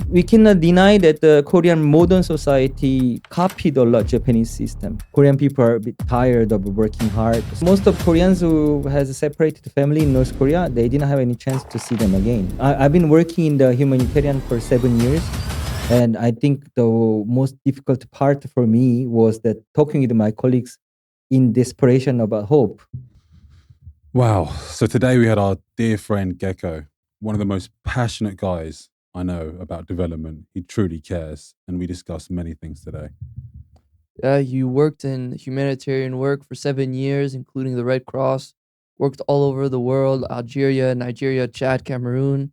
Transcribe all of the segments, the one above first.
We cannot deny that the Korean modern society copied a lot Japanese system. Korean people are a bit tired of working hard. Most of Koreans who has separated family in North Korea, they didn't have any chance to see them again. I've been working in the humanitarian for 7 years. And I think the most difficult part for me was that talking with my colleagues in desperation about hope. Wow. So today we had our dear friend Gecko, one of the most passionate guys I know about development. He truly cares, and we discussed many things today. Yeah, you worked in humanitarian work for 7 years, including the Red Cross. Worked all over the world: Algeria, Nigeria, Chad, Cameroon.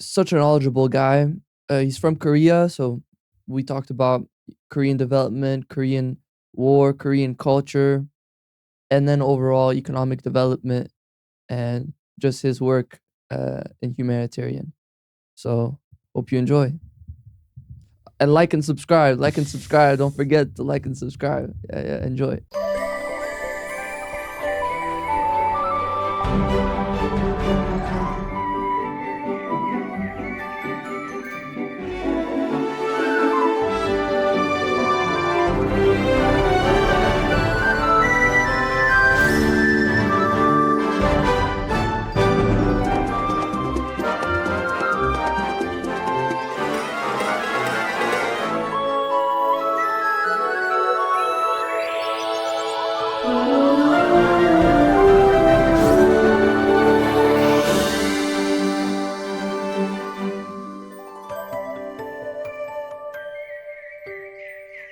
Such a knowledgeable guy. He's from Korea, so we talked about Korean development, Korean war, Korean culture, and then overall economic development and just his work in humanitarian. So hope you enjoy. And like and subscribe. Like and subscribe. Don't forget to like and subscribe. Yeah, enjoy.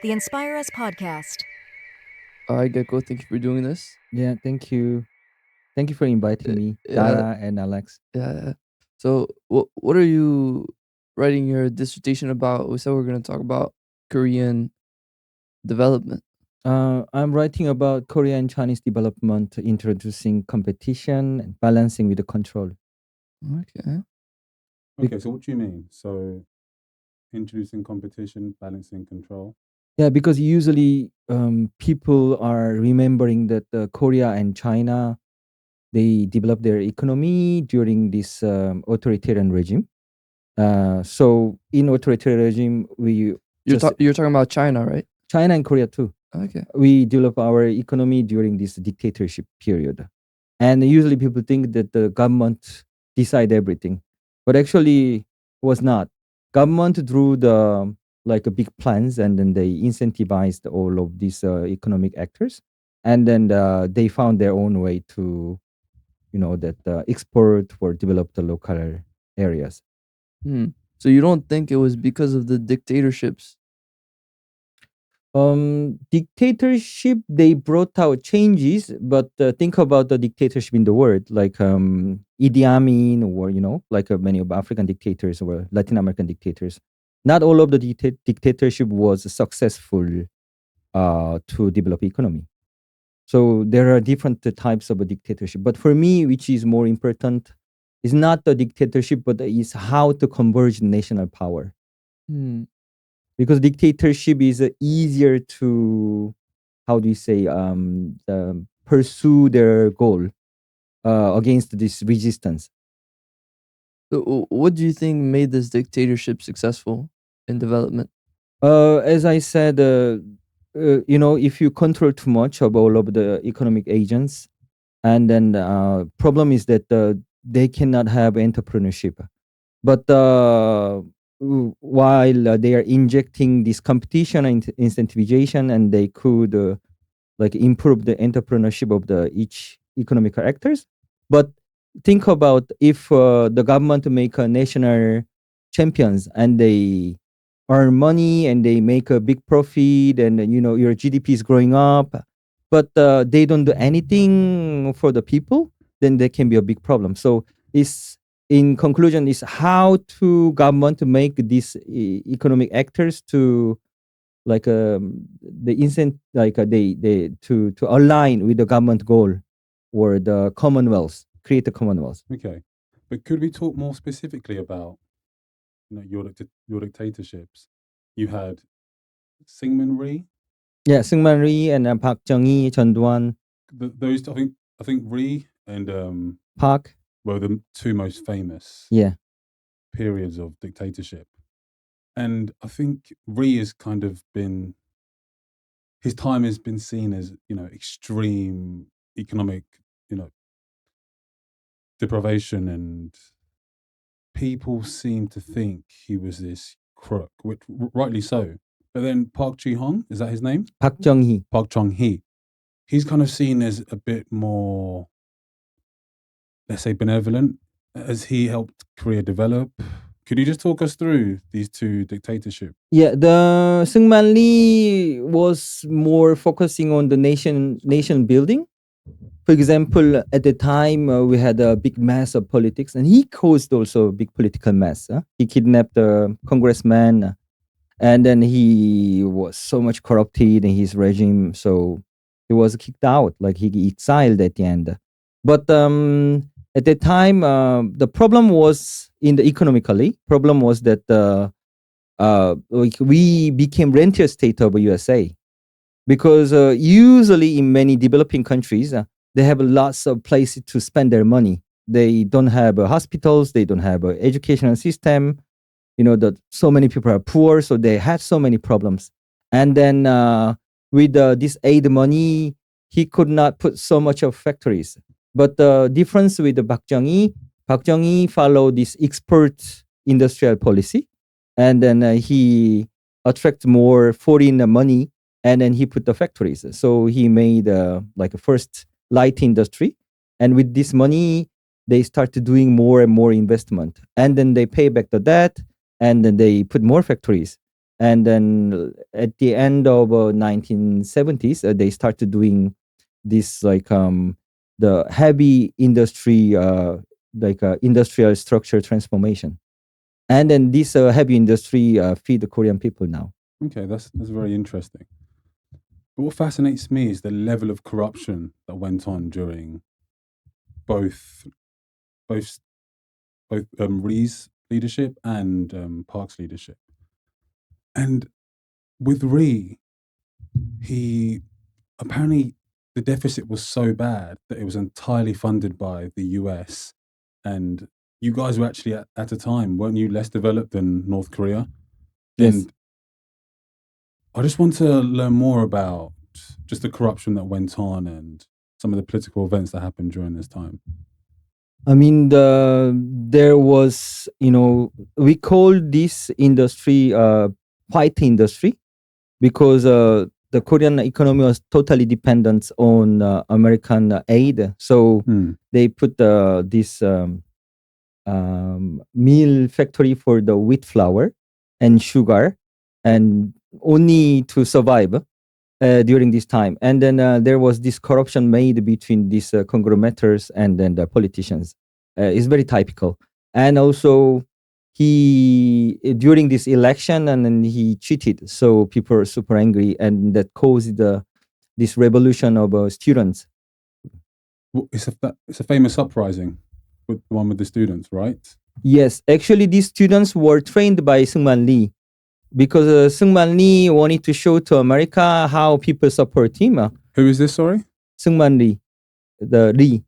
The Inspire Us podcast. All right, Gecko, thank you for doing this. Yeah, thank you. Thank you for inviting me, Dara and Alex. Yeah. So, what are you writing your dissertation about? We said we're going to talk about Korean development. I'm writing about Korean and Chinese development, introducing competition and balancing with the control. Okay. Okay, so what do you mean? So introducing competition, balancing control? Yeah, because usually people are remembering that Korea and China, they developed their economy during this authoritarian regime. So in authoritarian regime, You're talking about China, right? China and Korea too. Okay. We develop our economy during this dictatorship period. And usually people think that the government decide everything, but actually was not. Government drew the big plans, and then they incentivized all of these economic actors, and then they found their own way to, export or develop the local areas. So you don't think it was because of the dictatorships? Dictatorship, they brought out changes, but think about the dictatorship in the world, like Idi Amin, or many of African dictators or Latin American dictators. Not all of the dictatorship was successful to develop economy. So there are different types of a dictatorship. But for me, which is more important, is not the dictatorship, but is how to converge national power. Because dictatorship is easier to, how do you say, pursue their goal against this resistance. So what do you think made this dictatorship successful in development? As I said, if you control too much of all of the economic agents, and then problem is that they cannot have entrepreneurship. But while they are injecting this competition and incentivization, and they could improve the entrepreneurship of the each economic actors. But think about if the government make a national champions, and they earn money and they make a big profit, and your GDP is growing up, but they don't do anything for the people, then there can be a big problem. So it's, in conclusion, is how to government to make these economic actors to the incent they to align with the government goal or the commonwealth, create a commonwealth. Okay, but could we talk more specifically about your dictatorships? You had Syngman Rhee. Yeah, Syngman Rhee and Park Chung-hee, Chun Doo-hwan. Those, I think Rhee and Park were the two most famous. Yeah. periods of dictatorship. And I think Rhee has kind of been, his time has been seen as, extreme economic, deprivation, and people seem to think he was this crook, which rightly so. But then Park Ji-hong, is that his name? Park Chung-hee. Park Chung-hee. He's kind of seen as a bit more, let's say, benevolent, as he helped Korea develop. Could you just talk us through these two dictatorships? Yeah, the Seungman Lee was more focusing on the nation building. For example, at the time we had a big mess of politics, and he caused also a big political mess. He kidnapped a congressman, and then he was so much corrupted in his regime, so he was kicked out, like he exiled at the end. But at the time, the problem was in the economically. Problem was that we became rentier state of USA, because usually in many developing countries, they have lots of places to spend their money. They don't have hospitals, they don't have an educational system. So many people are poor, so they had so many problems. And then with this aid money, he could not put so much of factories. But the difference with the Park Chung-hee followed this export industrial policy, and then he attract more foreign money, and then he put the factories. So he made like a first light industry, and with this money, they started doing more and more investment, and then they pay back the debt, and then they put more factories. And then at the end of 1970s, they started doing this like the heavy industry, industrial structure transformation. And then this heavy industry feed the Korean people now. Okay, that's very interesting. But what fascinates me is the level of corruption that went on during both Rhee's leadership and Park's leadership. And with Rhee, he apparently, the deficit was so bad that it was entirely funded by the US. And you guys were actually at a time, weren't you, less developed than North Korea? Yes. And I just want to learn more about just the corruption that went on and some of the political events that happened during this time. I mean, there was, we call this industry white industry, because the Korean economy was totally dependent on American aid. So they put this mill factory for the wheat flour and sugar, and only to survive during this time. And then there was this corruption made between these conglomerates and then the politicians. It's very typical. And also he, during this election, and then he cheated, so people are super angry, and that caused this revolution of students. Well, it's a famous uprising, with the one with the students, right? Yes, actually these students were trained by Seungman Lee, because Seungman Lee wanted to show to America how people support him. Who is this, sorry? Seungman Lee, the Lee.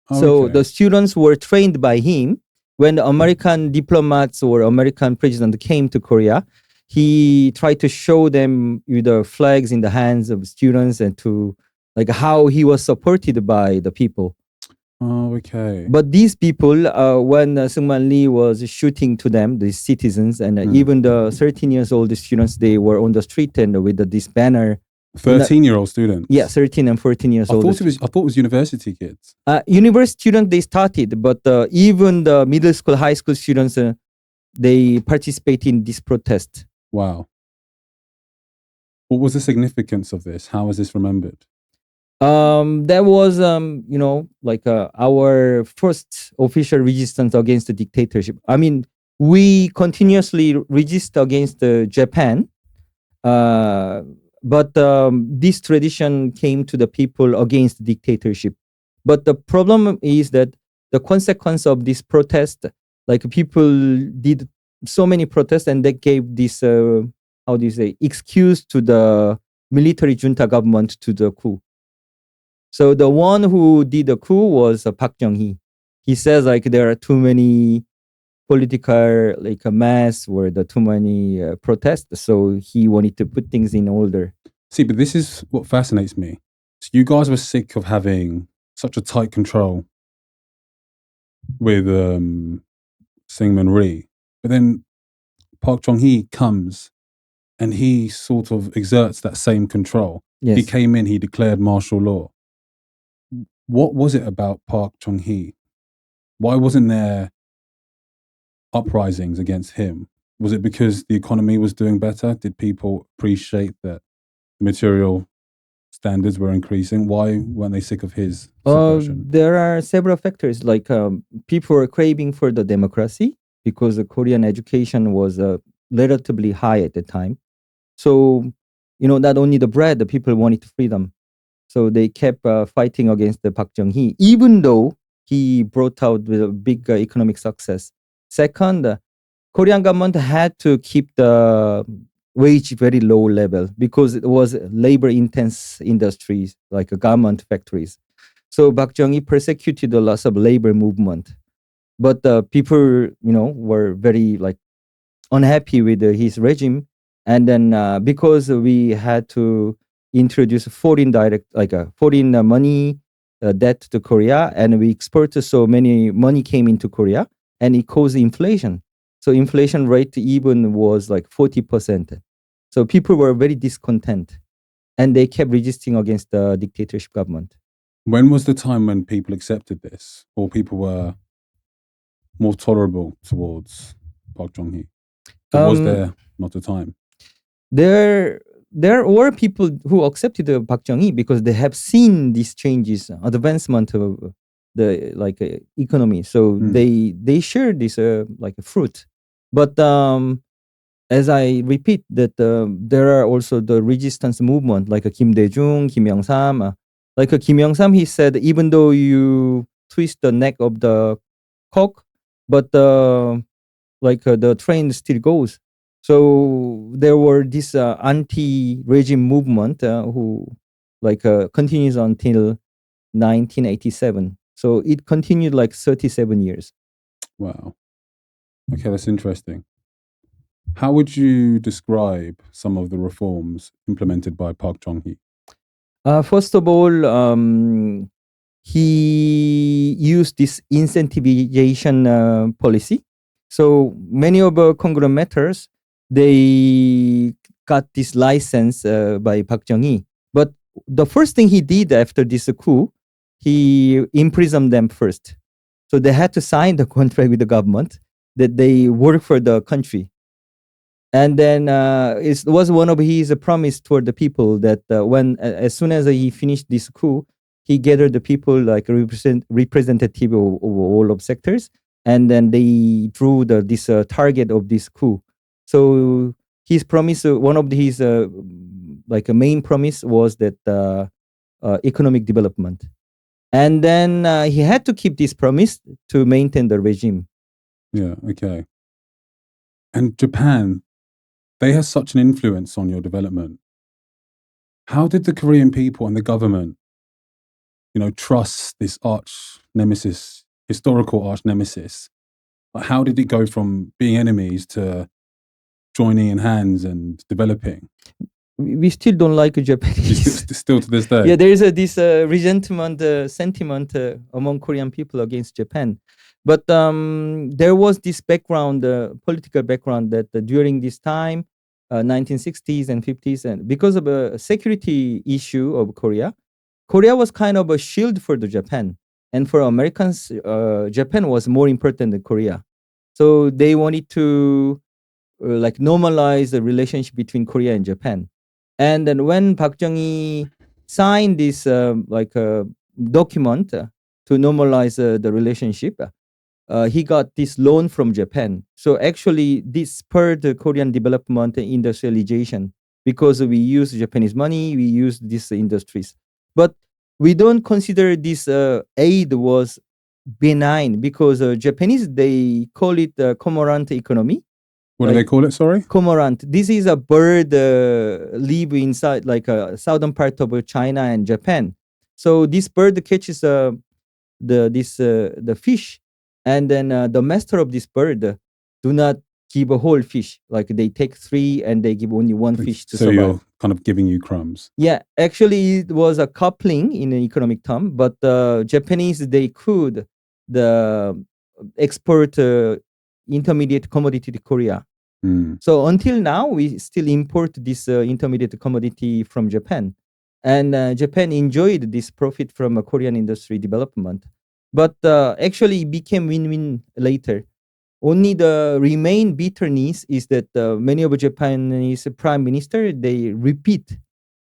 Oh, So okay. the students were trained by him. When the American diplomats or American president came to Korea, he tried to show them with the flags in the hands of students, and to like how he was supported by the people. Oh, okay. But these people, when Seungman Lee was shooting to them, the citizens, and even the 13 years old students, they were on the street and with this banner. 13-year-old students? Yeah, 13 and 14 years old. I thought it was university kids. University students, they started, but even the middle school, high school students, they participate in this protest. Wow. What was the significance of this? How is this remembered? That was, our first official resistance against the dictatorship. I mean, we continuously resist against Japan, but this tradition came to the people against dictatorship. But the problem is that the consequence of this protest, like people did so many protests, and they gave this, excuse to the military junta government to the coup. So the one who did the coup was Park Chung-hee. He says like there are too many political like a mass or the too many protests. So he wanted to put things in order. See, but this is what fascinates me. So you guys were sick of having such a tight control with Syngman Rhee, but then Park Chung-hee comes and he sort of exerts that same control. Yes. He came in, he declared martial law. What was it about Park Chung-hee? Why wasn't there uprisings against him? Was it because the economy was doing better? Did people appreciate that material standards were increasing? Why weren't they sick of his subversion? There are several factors. Like people were craving for the democracy because the Korean education was relatively high at the time. So not only the bread, the people wanted freedom. So they kept fighting against the Park Chung-hee, even though he brought out with a big economic success. Second, Korean government had to keep the wage very low level because it was labor intense industries like garment factories. So Park Chung-hee persecuted a lot of labor movement, but people were very like unhappy with his regime, and then because we had to introduce foreign direct like a foreign money debt to Korea, and we exported so many money came into Korea, and it caused inflation. So inflation rate even was like 40%. So people were very discontent, and they kept resisting against the dictatorship government. When was the time when people accepted this, or people were more tolerable towards Park Chung-hee? Or was there not a time? There were people who accepted Park Chung-hee because they have seen these changes, advancement of the economy. So they share this like a fruit. But as I repeat that there are also the resistance movement like Kim Dae-jung, Kim Young-sam. Kim Young-sam, he said, even though you twist the neck of the cock, but the train still goes. So there were this anti-regime movement who continues until 1987. So it continued like 37 years. Wow. Okay, that's interesting. How would you describe some of the reforms implemented by Park Chung-hee? First of all, he used this incentivization policy. So many of our conglomerates, they got this license by Park Chung-hee. But the first thing he did after this coup, he imprisoned them first. So they had to sign the contract with the government that they work for the country. And then it was one of his promise toward the people that as soon as he finished this coup, he gathered the people like representative of all of sectors, and then they drew this target of this coup. So his promise, one of his like a main promise was that economic development, and then he had to keep this promise to maintain the regime. Yeah. Okay. And Japan, they have such an influence on your development. How did the Korean people and the government, trust this historical arch nemesis? How did it go from being enemies to joining in hands and developing? We still don't like Japanese. Still to this day. Yeah, there is this resentment sentiment among Korean people against Japan. But there was this background, political background, that during this time, 1960s and 50s, and because of a security issue of Korea was kind of a shield for the Japan. And for Americans, Japan was more important than Korea. So they wanted to normalize the relationship between Korea and Japan. And then when Park Chung-hee signed this document to normalize the relationship, he got this loan from Japan. So actually, this spurred the Korean development and industrialization because we use Japanese money, we use these industries. But we don't consider this aid was benign because Japanese, they call it cormorant economy. What do they call it? Sorry? Cormorant. This is a bird live inside like a southern part of China and Japan. So this bird catches the fish, and then the master of this bird do not give a whole fish. Like they take 3 and they give only 1 fish to So survive. you're kind of giving you crumbs. Yeah, actually, it was a coupling in an economic term, but the Japanese they could the export intermediate commodity to Korea. Mm. So until now, we still import this intermediate commodity from Japan, and Japan enjoyed this profit from Korean industry development. But actually, it became win-win later. Only the remain bitterness is that many of Japanese prime minister they repeat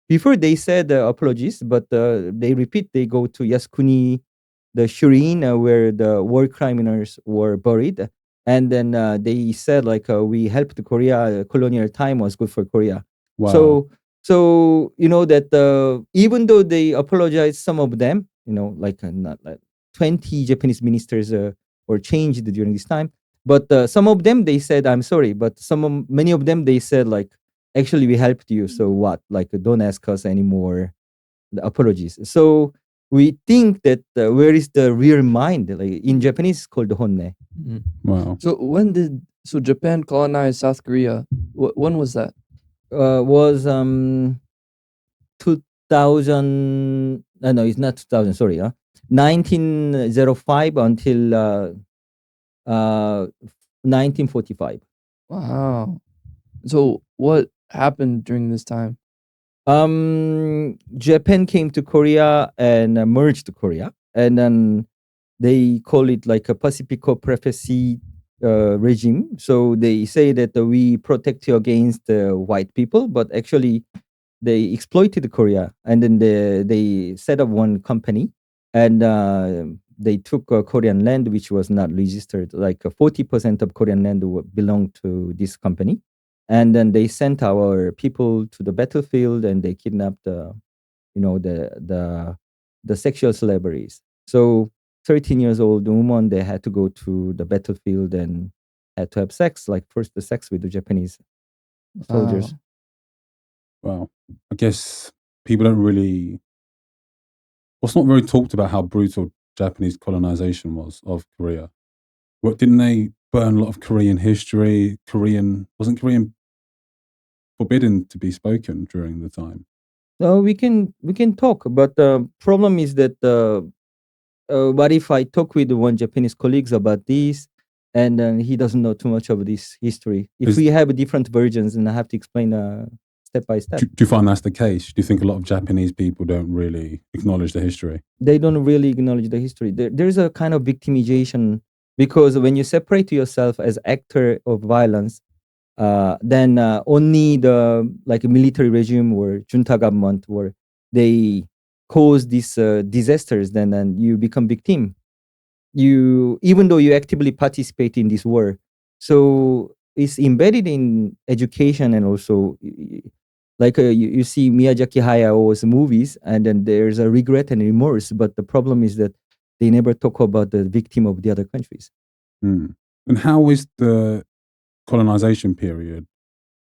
before they said apologies, but they repeat. They go to Yasukuni, the Shurin, where the war criminals were buried, and then they said like we helped Korea. Colonial time was good for Korea. Wow. So you know that even though they apologized, some of them, like not like 20 Japanese ministers were changed during this time, but some of them they said I'm sorry, but many of them they said like actually we helped you, so what? Like don't ask us anymore the apologies. So we think that where is the real mind? Like in Japanese, it's called honne. Wow. So Japan colonized South Korea? When was that? Was 2000. No, it's not 2000. Sorry, 1905 until 1945. Wow. So what happened during this time? Japan came to Korea and merged Korea, and then they call it like a Pacifico Prophecy regime. So they say that we protect you against white people, but actually they exploited Korea, and then they set up one company, and they took Korean land which was not registered. Like 40% of Korean land belonged to this company, and then they sent our people to the battlefield, and they kidnapped the sexual slaveries. So 13 years old woman, they had to go to the battlefield and had to have sex, like first the sex with the Japanese soldiers. Wow. I guess people don't really. What's not very talked about how brutal Japanese colonization was of Korea. What didn't they burn a lot of Korean history? Wasn't Korean forbidden to be spoken during the time? No, we can talk, but the problem is that what if I talk with one Japanese colleagues about this, and then he doesn't know too much of this history? If we have different versions, and I have to explain step by step. Do you find that's the case? Do you think a lot of Japanese people don't really acknowledge the history? They don't really acknowledge the history. There's a kind of victimization, because when you separate yourself as actor of violence, then only the like military regime or junta government where they cause these disasters, then you become victim. Even though you actively participate in this war, so it's embedded in education, and also like you see Miyazaki Hayao movies, and then there's a regret and remorse, but the problem is that they never talk about the victim of the other countries. And how is the colonization period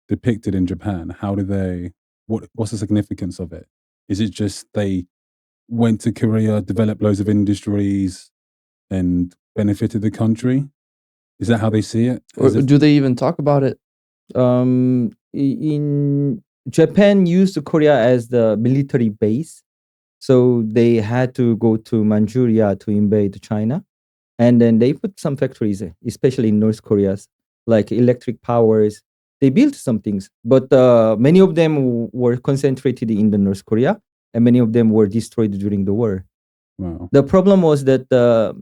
depicted in Japan? How do they? What's the significance of it? Is it just they went to Korea, developed loads of industries, and benefited the country? Is that how they see it? Or do they even talk about it? In Japan used Korea as the military base, so they had to go to Manchuria to invade China, and then they put some factories, especially in North Korea, like electric powers. They built some things, but many of them were concentrated in the North Korea, and many of them were destroyed during the war. Wow. The problem was that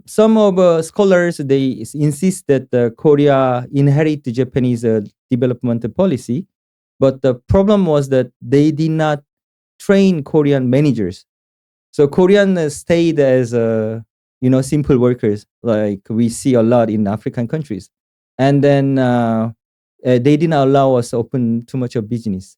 some of scholars they insist that Korea inherit the Japanese development policy, but the problem was that they did not train Korean managers. So Korean stayed as simple workers, like we see a lot in African countries, and then they didn't allow us open too much of business.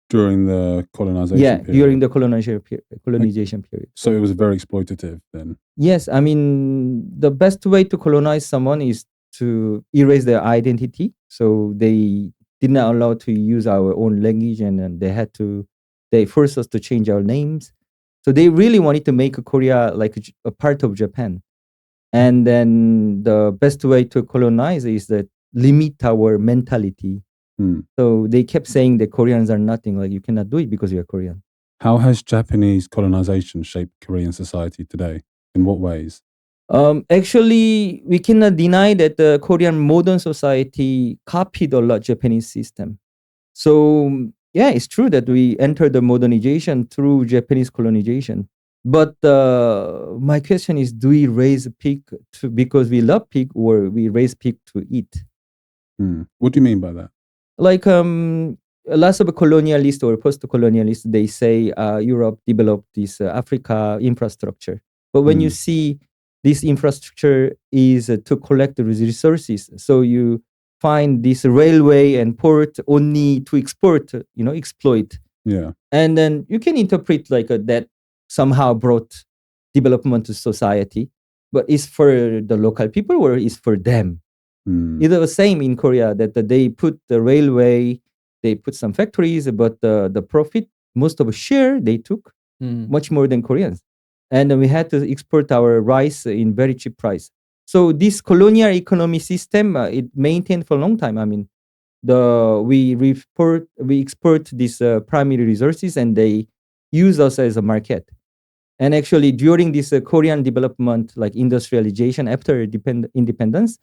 During the colonization period? During the colonization period. So it was very exploitative then? Yes, I mean, the best way to colonize someone is to erase their identity. So they did not allow to use our own language, and they forced us to change our names. So they really wanted to make Korea like a part of Japan. And then the best way to colonize is that limit our mentality. Hmm. So they kept saying that Koreans are nothing, like you cannot do it because you are Korean. How has Japanese colonization shaped Korean society today? In what ways? Actually, we cannot deny that the Korean modern society copied a lot Japanese system. So yeah, it's true that we entered the modernization through Japanese colonization. But my question is, do we raise pig because we love pig, or we raise pig to eat? What do you mean by that? Like lots of colonialists or post-colonialists, they say Europe developed this Africa infrastructure. But when you see this infrastructure is to collect the resources, so you find this railway and port only to export, exploit. Yeah. And then you can interpret like that somehow brought development to society, but it's for the local people or it's for them. It's the same in Korea that they put the railway, they put some factories, but the profit, most of the share they took much more than Koreans. And then we had to export our rice in very cheap price. So this colonial economy system, it maintained for a long time. I mean, we export these primary resources and they use us as a market. And actually, during this Korean development, like industrialization after independence,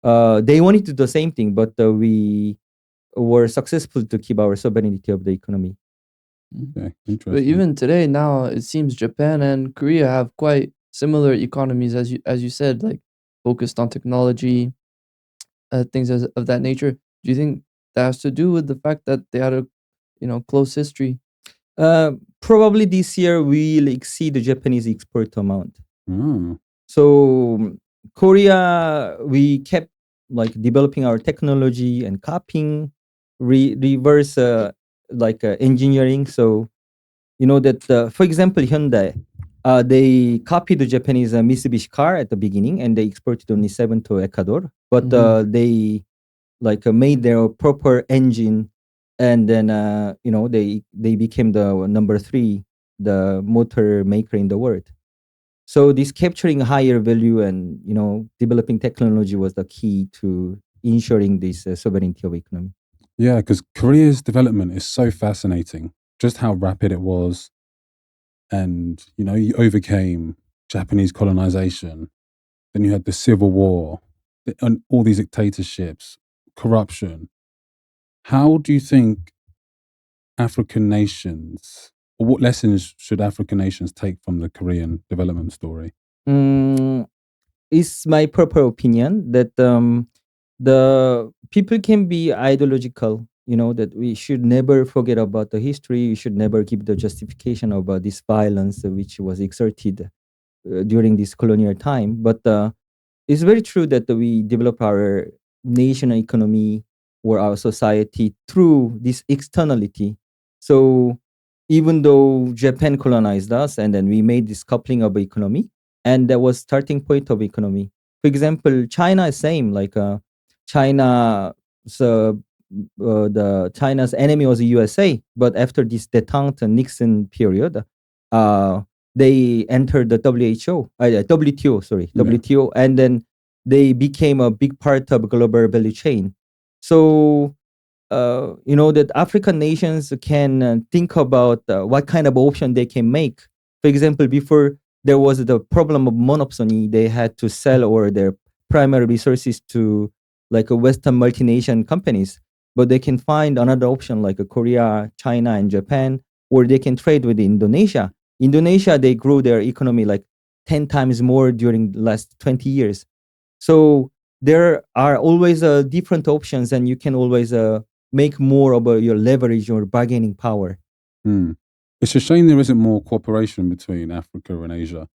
they wanted to do the same thing, but we were successful to keep our sovereignty of the economy. Okay, interesting. But even today, now it seems Japan and Korea have quite similar economies, as you said, like focused on technology, things of that nature. Do you think that has to do with the fact that they had a close history? Probably this year we'll exceed the Japanese export amount. Oh. So Korea, we kept like developing our technology and copying, reverse engineering. So you know that, for example, Hyundai, they copied the Japanese Mitsubishi car at the beginning, and they exported only 7 to Ecuador. But they made their proper engine, and then they became the number 3, the motor maker in the world. So this capturing higher value and developing technology was the key to ensuring this sovereignty of economy. Yeah, because Korea's development is so fascinating. Just how rapid it was, and you overcame Japanese colonization. Then you had the Civil War, and all these dictatorships, corruption. How do you think African nations, or what lessons should African nations take from the Korean development story? It's my proper opinion that the people can be ideological, that we should never forget about the history. We should never give the justification about this violence which was exerted during this colonial time. But it's very true that we develop our national economy or our society through this externality. So even though Japan colonized us and then we made this coupling of economy, and that was starting point of economy. For example, China is same, like China, so the China's enemy was the USA, but after this detente Nixon period, they entered the WTO, WTO, and then they became a big part of global value chain. So that African nations can think about what kind of option they can make. For example, before there was the problem of monopsony, they had to sell or their primary resources to like a Western multinational companies, but they can find another option like Korea, China, and Japan, or they can trade with Indonesia. Indonesia, they grew their economy like 10 times more during the last 20 years. So there are always different options, and you can always make more about your leverage or bargaining power. It's a shame there isn't more cooperation between Africa and Asia.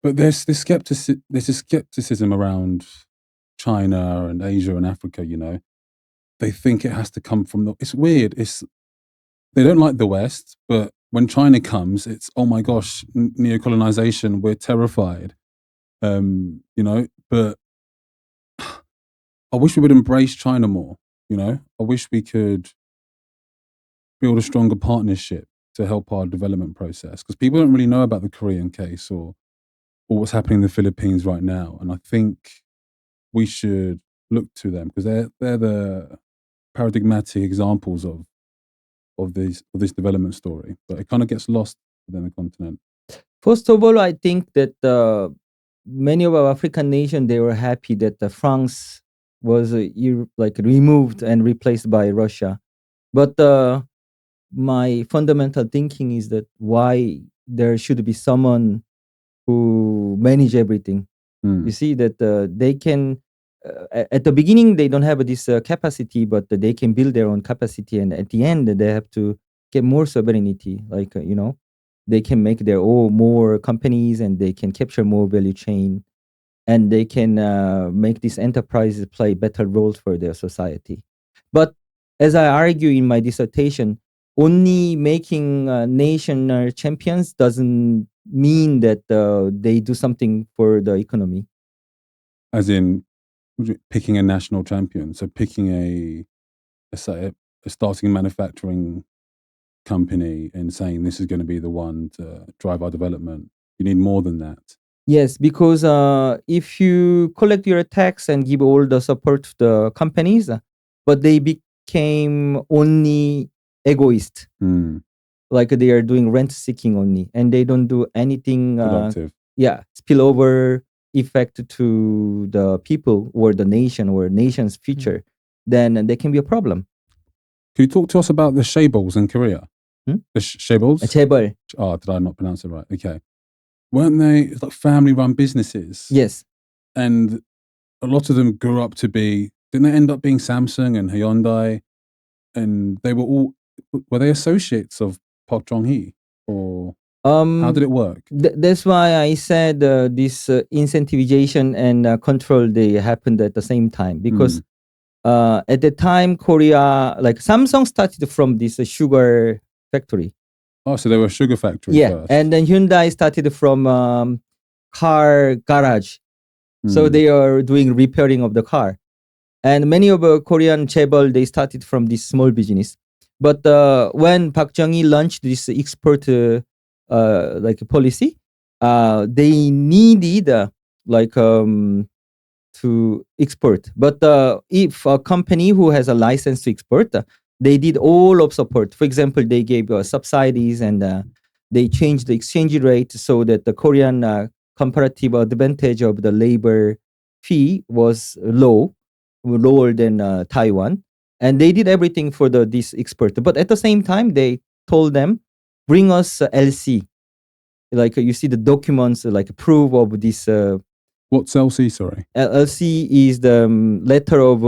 But there's this skepticism around China and Asia and Africa, They think it has to come from it's weird. They don't like the West, but when China comes, it's, oh my gosh, neocolonization, we're terrified. But I wish we would embrace China more, I wish we could build a stronger partnership to help our development process, because people don't really know about the Korean case or or what's happening in the Philippines right now. And I think we should look to them because they're the paradigmatic examples of this development story. But it kind of gets lost within the continent. First of all, I think that many of our African nations, they were happy that France was removed and replaced by Russia. But my fundamental thinking is that why there should be someone who manage everything. Mm. You see that they can at the beginning they don't have this capacity, but they can build their own capacity, and at the end they have to get more sovereignty. Like they can make their own more companies, and they can capture more value chain, and they can make these enterprises play better roles for their society. But as I argue in my dissertation, only making national champions doesn't mean that they do something for the economy. As in picking a national champion. So picking a starting a manufacturing company and saying this is going to be the one to drive our development. You need more than that. Yes, because if you collect your tax and give all the support to the companies, but they became only egoist, like they are doing rent seeking only, and they don't do anything Productive. Spillover effect to the people or the nation or nation's future, then there can be a problem. Can you talk to us about the chaebols in Korea? The chaebols? Chaebol. Oh, did I not pronounce it right? Okay. Weren't they like family-run businesses? Yes. And a lot of them grew up to be, didn't they end up being Samsung and Hyundai? And they were they associates of Park Chung-hee? Or how did it work? That's why I said this incentivization and control, they happened at the same time. Because at the time, Korea, like Samsung started from this sugar factory. Oh, so they were a sugar factory first. And then Hyundai started from car garage. So they are doing repairing of the car. And many of Korean chaebol, they started from this small business. But when Park Chung-hee launched this export policy, they needed to export. But if a company who has a license to export, they did all of support. For example, they gave subsidies, and they changed the exchange rate so that the Korean comparative advantage of the labor fee was lower than Taiwan. And they did everything for this export. But at the same time, they told them, bring us LC. Like you see the documents, like proof of this. What's LC, sorry? LC is the letter of,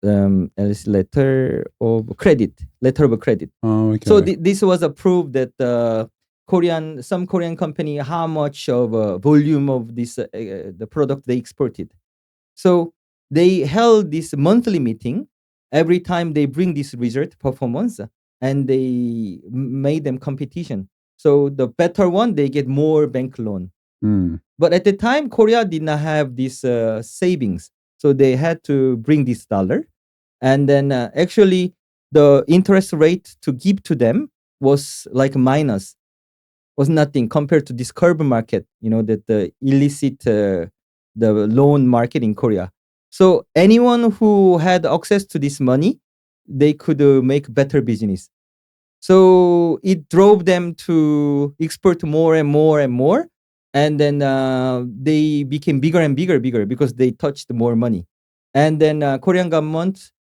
LC letter of credit. Oh, okay. So this was a proof that some Korean company, how much of volume of this the product they exported. So they held this monthly meeting. Every time they bring this result performance, and they made them competition. So the better one, they get more bank loan. But at the time, Korea did not have this savings. So they had to bring this dollar. And then actually the interest rate to give to them was like minus, was nothing compared to this curb market, that the illicit, the loan market in Korea. So anyone who had access to this money, they could make better business. So it drove them to export more and more and more. And then they became bigger and bigger because they touched more money. And then Korean government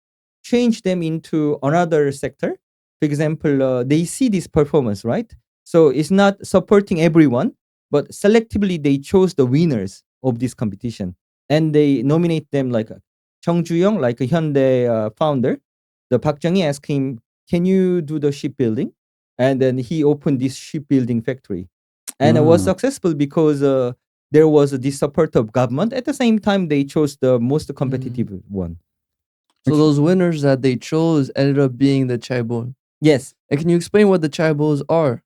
changed them into another sector. For example, they see this performance, right? So it's not supporting everyone, but selectively they chose the winners of this competition. And they nominate them like Chung Ju-young, like a Hyundai founder. The Park Chung-hee asked him, can you do the shipbuilding? And then he opened this shipbuilding factory. And it was successful because there was this support of government. At the same time, they chose the most competitive one. So those winners that they chose ended up being the chaebol. Yes. And can you explain what the chaebols are?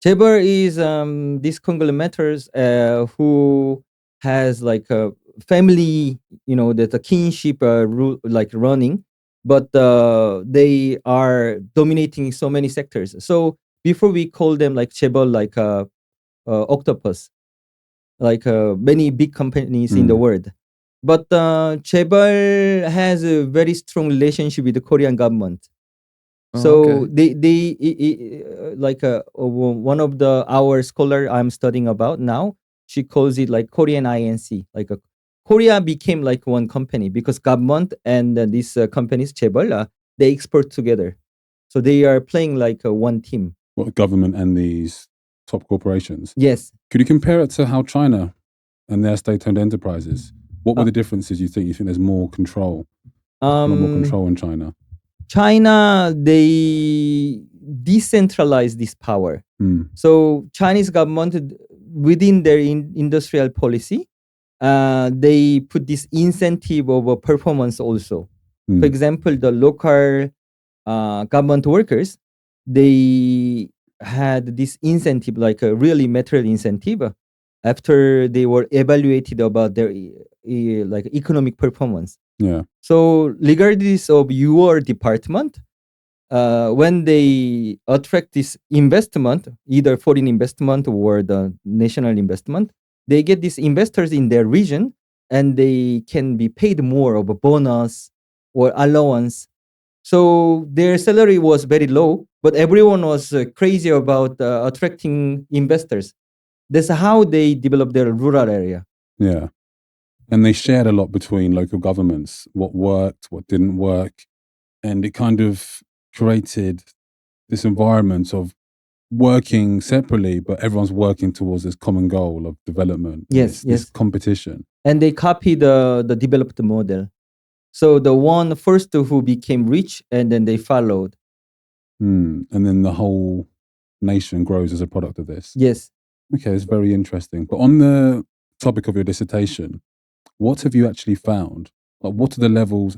Chaebol is these conglomerates who has like a family, that a kinship running, but they are dominating so many sectors. So before we call them like chaebol, like octopus, like many big companies in the Mm. world. But Chaebol has a very strong relationship with the Korean government. So okay. like one of our scholar I'm studying about now, she calls it like Korean INC. Like Korea became like one company because government and these companies, Chaebol, they export together. So they are playing like one team. What, government and these top corporations? Yes. Could you compare it to how China and their state-owned enterprises? What were the differences you think? You think there's more control? A lot more control in China? China, they decentralize this power. Mm. So Chinese government, within their industrial policy, they put this incentive of performance also. For Mm. example, the local government workers, they had this incentive, like a really material incentive, after they were evaluated about their like economic performance. Yeah. So regardless of your department, when they attract this investment, either foreign investment or the national investment, they get these investors in their region, and they can be paid more of a bonus or allowance. So their salary was very low, but everyone was crazy about attracting investors. That's how they developed their rural area. Yeah. And they shared a lot between local governments, what worked, what didn't work. And it kind of created this environment of working separately, but everyone's working towards this common goal of development. Yes, This yes. competition. And they copy the developed model. So the one first who became rich, and then they followed. And then the whole nation grows as a product of this. Yes. Okay, it's very interesting. But on the topic of your dissertation, what have you actually found? Like, what are the levels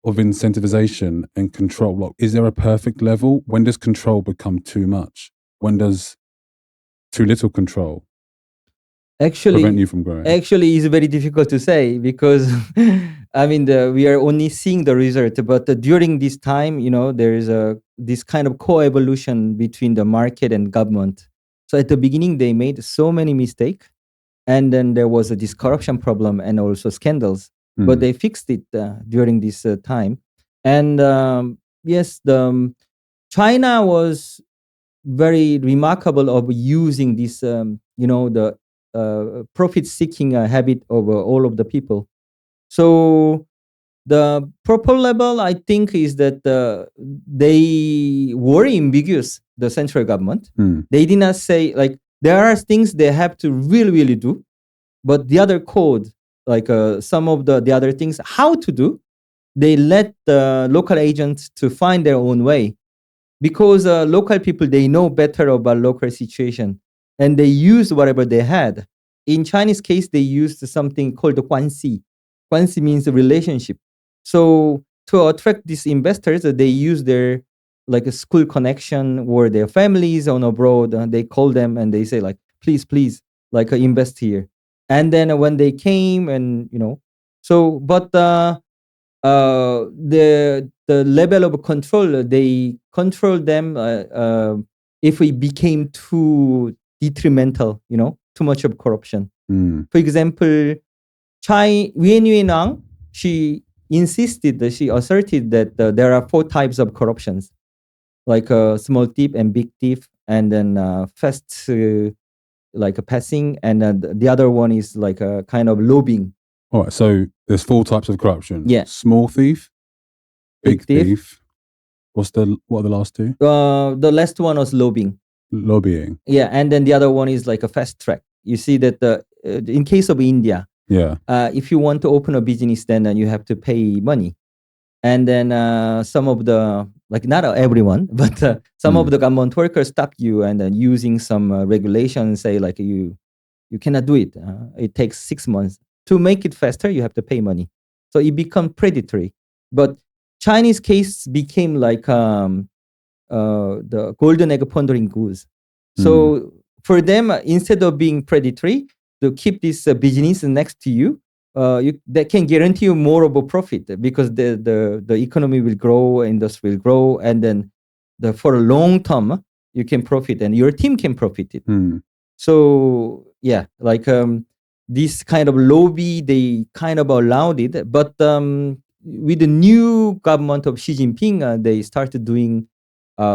of incentivization and control? Like, is there a perfect level? When does control become too much? When does too little control prevent you from growing? Actually, it's very difficult to say because I mean, we are only seeing the result. But during this time, there is this kind of co-evolution between the market and government. So at the beginning, they made so many mistakes, and then there was this corruption problem and also scandals. But they fixed it during this time. And yes, China was very remarkable of using this, the profit-seeking habit of all of the people. So the proper level, I think, is that they were ambiguous, the central government. They did not say, like, there are things they have to really, really do, but the other code, like some of the other things, how to do, they let the local agents to find their own way. Because local people, they know better about local situation, and they use whatever they had. In Chinese case, they used something called the guanxi. Guanxi means a relationship. So to attract these investors, they use their like a school connection or their families on abroad. They call them and they say like, please, like invest here. And then when they came, and so but the level of control, they control them if we became too detrimental, too much of corruption. For example, Chai Yuan, she asserted that there are 4 types of corruptions, like small thief and big thief, and then fast like a passing, and the other one is like a kind of lobbying. All right, so there's 4 types of corruption. Yeah. Small thief, big Big thief. thief. What are the last 2? The last one was lobbying. Lobbying. Yeah, and then the other one is like a fast track. You see that in case of India, Yeah. if you want to open a business, then you have to pay money. And then some of the, like not everyone, but some of the government workers stop you and then using some regulations, say like you cannot do it. It takes 6 months. To make it faster, you have to pay money. So it becomes predatory. But Chinese case became like the golden egg pondering goose. So for them, instead of being predatory, to keep this business next to you, that can guarantee you more of a profit, because the economy will grow, industry will grow, and then for a long term, you can profit, and your team can profit it. Mm. So yeah, like this kind of lobby, they kind of allowed it, but with the new government of Xi Jinping, they started doing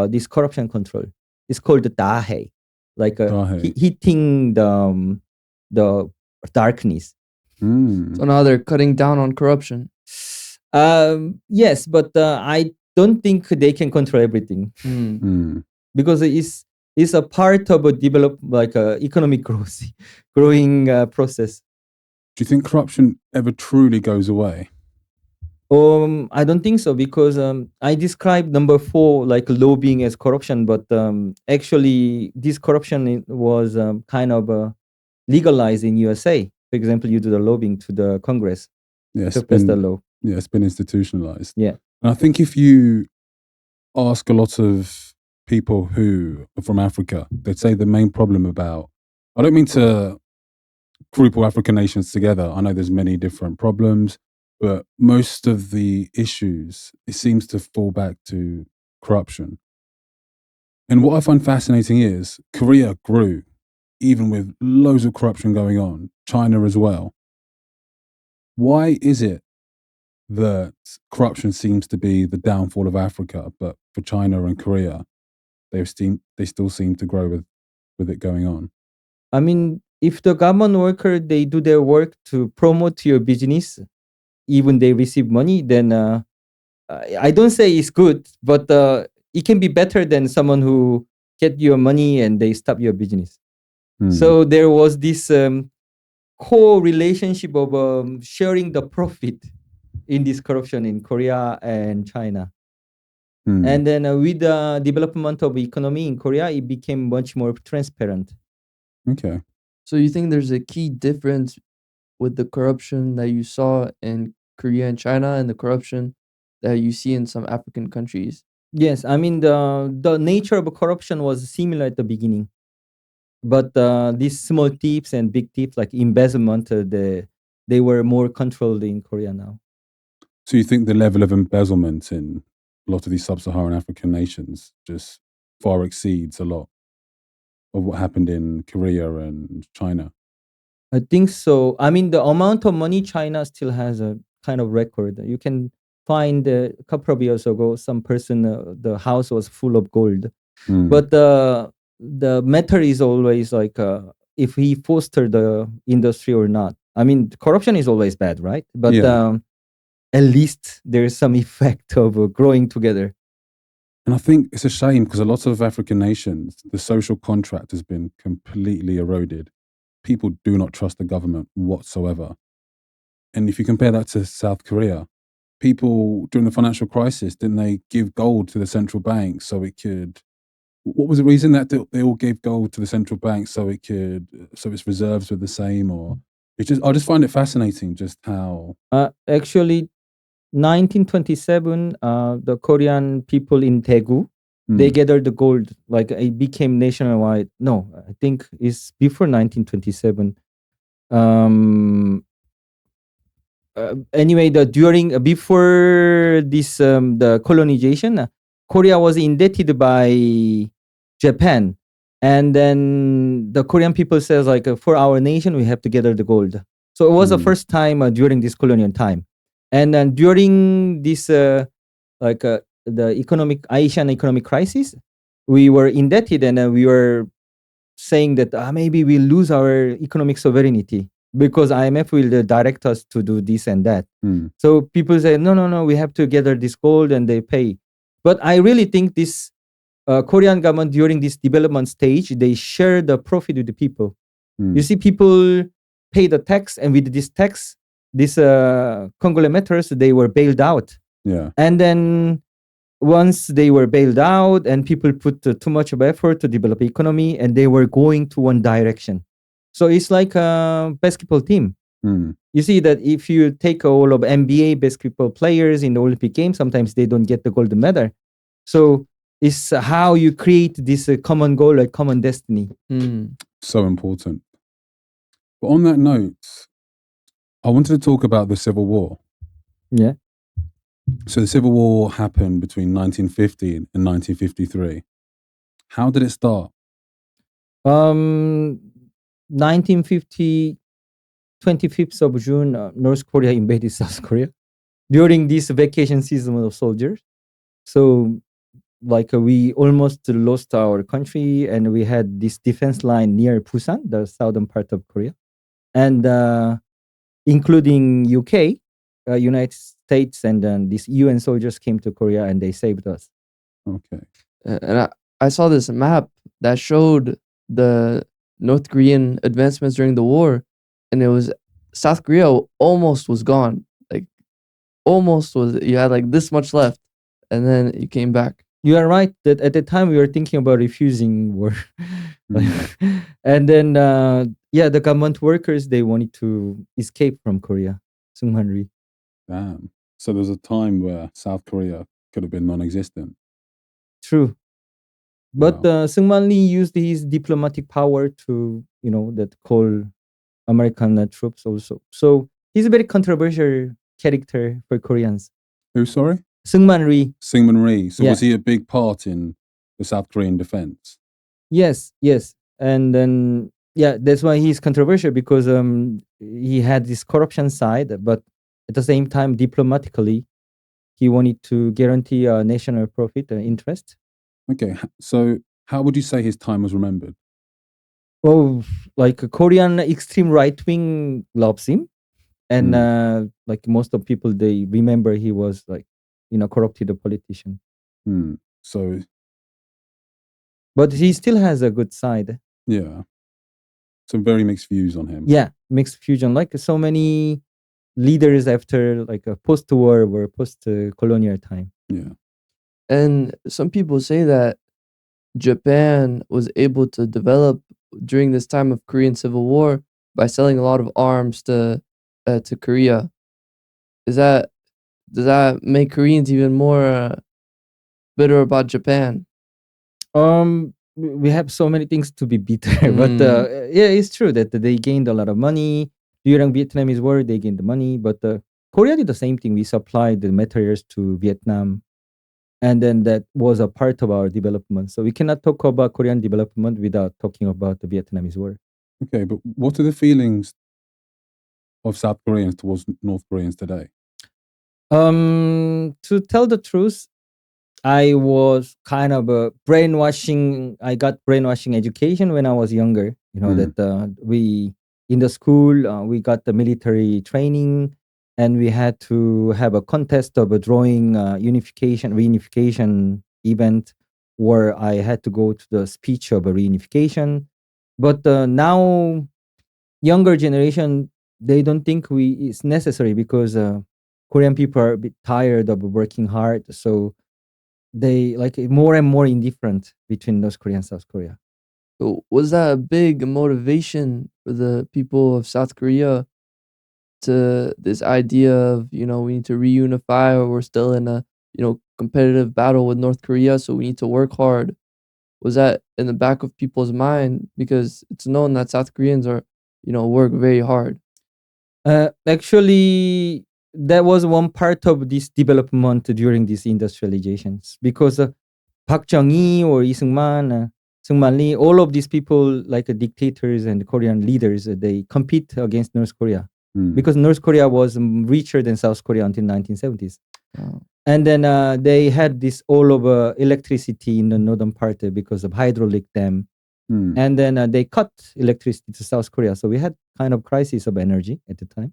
this corruption control. It's called the Dahe, like Dahe. hitting the darkness. Mm. So now they're cutting down on corruption. Yes, but I don't think they can control everything Mm. Mm. because it's a part of a economic growing process. Do you think corruption ever truly goes away? I don't think so, because I described number 4 like lobbying as corruption, but actually this corruption was kind of legalized in USA. For example, you do the lobbying to the Congress Yeah, to pass the law. Yeah, it's been institutionalized. Yeah. And I think if you ask a lot of people who are from Africa, they'd say the main problem about, I don't mean to group all African nations together. I know there's many different problems, but most of the issues, it seems to fall back to corruption. And what I find fascinating is Korea grew, even with loads of corruption going on, China as well. Why is it that corruption seems to be the downfall of Africa, but for China and Korea, they still seem to grow with it going on? I mean, if the government worker, they do their work to promote your business, even they receive money, then I don't say it's good, but it can be better than someone who get your money and they stop your business. So there was this co-relationship of sharing the profit in this corruption in Korea and China. And then with the development of economy in Korea, it became much more transparent. Okay. So you think there's a key difference with the corruption that you saw in Korea and China and the corruption that you see in some African countries? Yes, I mean the nature of corruption was similar at the beginning, but these small tips and big tips like embezzlement, they were more controlled in Korea now. So you think the level of embezzlement in a lot of these sub-Saharan African nations just far exceeds a lot of what happened in Korea and China? I think so. I mean, the amount of money China still has a kind of record. You can find a couple of years ago, some person, the house was full of gold. But the matter is always like if he fostered the industry or not. I mean, corruption is always bad, right? But at least there's some effect of growing together. And I think it's a shame because a lot of African nations, the social contract has been completely eroded. People do not trust the government whatsoever. And if you compare that to South Korea, people during the financial crisis, didn't they give gold to the central bank so it could, what was the reason that they all gave gold to the central bank so its reserves were the same? Or I just find it fascinating just how. Actually, 1927, the Korean people in Daegu, they gathered the gold, like it became nationwide. No, I think it's before 1927. Anyway, before this the colonization, Korea was indebted by Japan, and then the Korean people says like for our nation we have to gather the gold. So it was the first time during this colonial time, and then during this the Asian economic crisis, we were indebted, and we were saying that maybe we lose our economic sovereignty because IMF will direct us to do this and that. So people say, no, we have to gather this gold, and they pay. But I really think this Korean government during this development stage, they share the profit with the people. You see, people pay the tax, and with this tax, these conglomerates, they were bailed out. Yeah. And then once they were bailed out and people put too much of effort to develop economy, and they were going to one direction. So it's like a basketball team. You see that if you take all of NBA basketball players in the Olympic Games, sometimes they don't get the gold medal. So it's how you create this common goal, like common destiny. So important. But on that note, I wanted to talk about the Civil War. Yeah. So the Civil War happened between 1950 and 1953. How did it start? 1950, 25th of June, North Korea invaded South Korea during this vacation season of soldiers. So, like, we almost lost our country, and we had this defense line near Busan, the southern part of Korea, and including UK, United States, and then these UN soldiers came to Korea and they saved us. Okay. And I saw this map that showed the North Korean advancements during the war, and it was South Korea almost was gone. Like almost was, you had like this much left, and then you came back. You are right that at the time we were thinking about refusing war. And then the government workers, they wanted to escape from Korea. Sungmanri. Damn. So there was a time where South Korea could have been non-existent. True. But Wow. Seungman Lee used his diplomatic power to, that call American troops also. So he's a very controversial character for Koreans. Who, sorry? Seungman Lee. Syngman Rhee. So Yeah. was he a big part in the South Korean defense? Yes. And then, that's why he's controversial, because he had this corruption side, but at the same time, diplomatically, he wanted to guarantee national profit interest. Okay. So how would you say his time was remembered? Well, like Korean extreme right wing loves him, and like most of people, they remember he was like, corrupted politician. So, but he still has a good side. Yeah. Some very mixed views on him. Yeah, mixed fusion. Like so many leaders after like a post-war or post-colonial time. Yeah. And some people say that Japan was able to develop during this time of Korean Civil War by selling a lot of arms to Korea. Does that make Koreans even more bitter about Japan? We have so many things to be bitter, but it's true that they gained a lot of money during Vietnamese war. They gained the money, but Korea did the same thing. We supplied the materials to Vietnam, and then that was a part of our development. So we cannot talk about Korean development without talking about the Vietnamese war. Okay, but what are the feelings of South Koreans towards North Koreans today? To tell the truth, I was kind of brainwashing. I got brainwashing education when I was younger. That we in the school we got the military training, and we had to have a contest of a drawing reunification event, where I had to go to the speech of a reunification. But now, younger generation, they don't think it's necessary, because Korean people are a bit tired of working hard, so they like more and more indifferent between North Korea and South Korea. So was that a big motivation for the people of South Korea to this idea of, we need to reunify, or we're still in a, competitive battle with North Korea, so we need to work hard? Was that in the back of people's mind? Because it's known that South Koreans are, work very hard. Actually, that was one part of this development during these industrializations, because Park Chung-hee or Lee Seung-man, Seung-man Lee, all of these people, like dictators and Korean leaders, they compete against North Korea, because North Korea was richer than South Korea until 1970s. Wow. And then they had this all over electricity in the northern part because of hydraulic dam. And then they cut electricity to South Korea. So we had kind of crisis of energy at the time.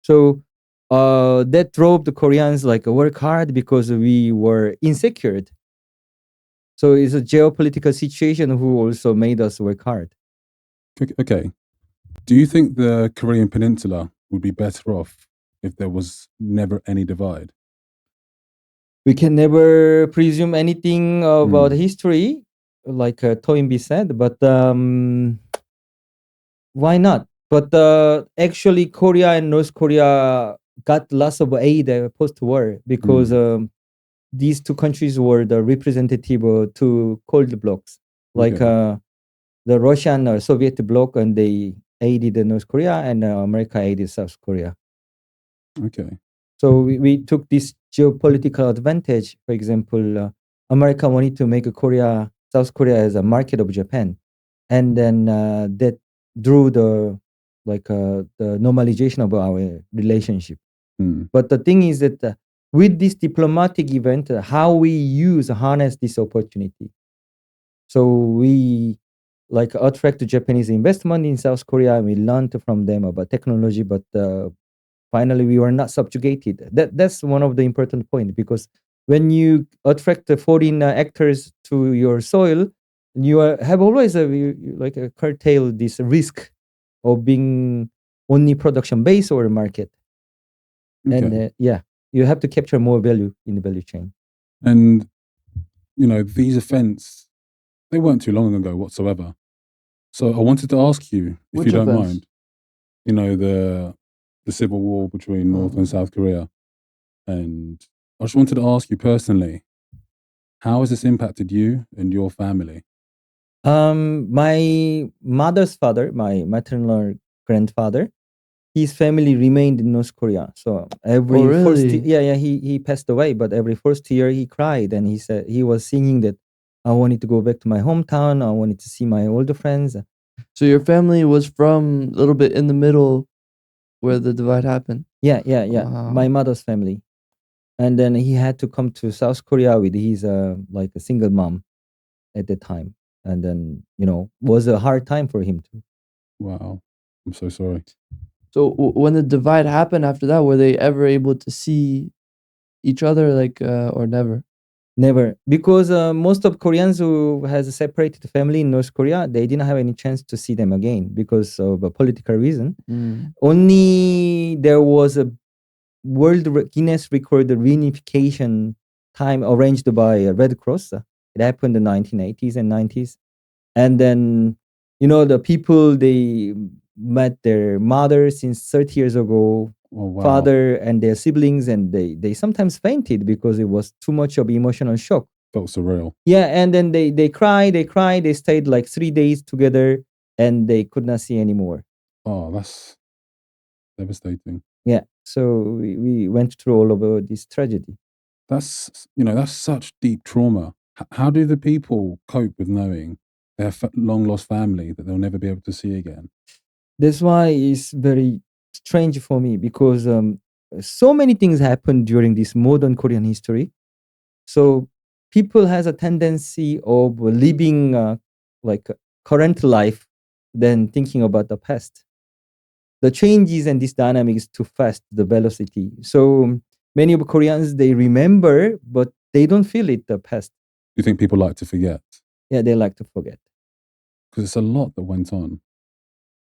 So that drove the Koreans like work hard, because we were insecure. So it's a geopolitical situation who also made us work hard. Okay. Do you think the Korean Peninsula would be better off if there was never any divide? We can never presume anything about history, like Toynbee said, but why not? But actually, Korea and North Korea got lots of aid post-war, because these two countries were the representative of two cold blocs, like the Russian or Soviet bloc, and they aided North Korea, and America aided South Korea. Okay. So we took this geopolitical advantage. For example, America wanted to make Korea South Korea as a market of Japan, and then that drew the normalization of our relationship. Mm. But the thing is that with this diplomatic event, how we harness this opportunity. So we attract Japanese investment in South Korea. We learned from them about technology, but finally we were not subjugated. That's one of the important points, because when you attract the foreign actors to your soil, you have always a curtail this risk of being only production base or market. Okay. And you have to capture more value in the value chain. And these events, they weren't too long ago whatsoever. So I wanted to ask you, if Which you don't events? mind, the civil war between North and South Korea. And I just wanted to ask you personally, how has this impacted you and your family? My mother's father, my maternal grandfather, his family remained in North Korea. So every first really? he passed away, but every first year he cried, and he said he was singing that I wanted to go back to my hometown. I wanted to see my older friends. So your family was from a little bit in the middle where the divide happened? Yeah. Wow. My mother's family. And then he had to come to South Korea with his a single mom at the time. And then, was a hard time for him too. Wow. I'm so sorry. So when the divide happened after that, were they ever able to see each other, or never? Never, because most of Koreans who has a separated family in North Korea, they didn't have any chance to see them again because of a political reason. Only there was a Guinness record reunification time arranged by Red Cross. It happened in the 1980s and 90s. And then, the people, they met their mother since 30 years ago, Oh, wow. father and their siblings, and they sometimes fainted because it was too much of emotional shock. Felt surreal. Yeah, and then they cried, they stayed like 3 days together, and they could not see anymore. Oh, that's devastating. Yeah, so we went through all of this tragedy. That's such deep trauma. How do the people cope with knowing their long lost family that they'll never be able to see again? That's why it's very strange for me, because so many things happened during this modern Korean history. So people has a tendency of living current life than thinking about the past. The changes and this dynamic is too fast, the velocity. So many of Koreans, they remember, but they don't feel it, the past. Do you think people like to forget? Yeah, they like to forget. Because it's a lot that went on.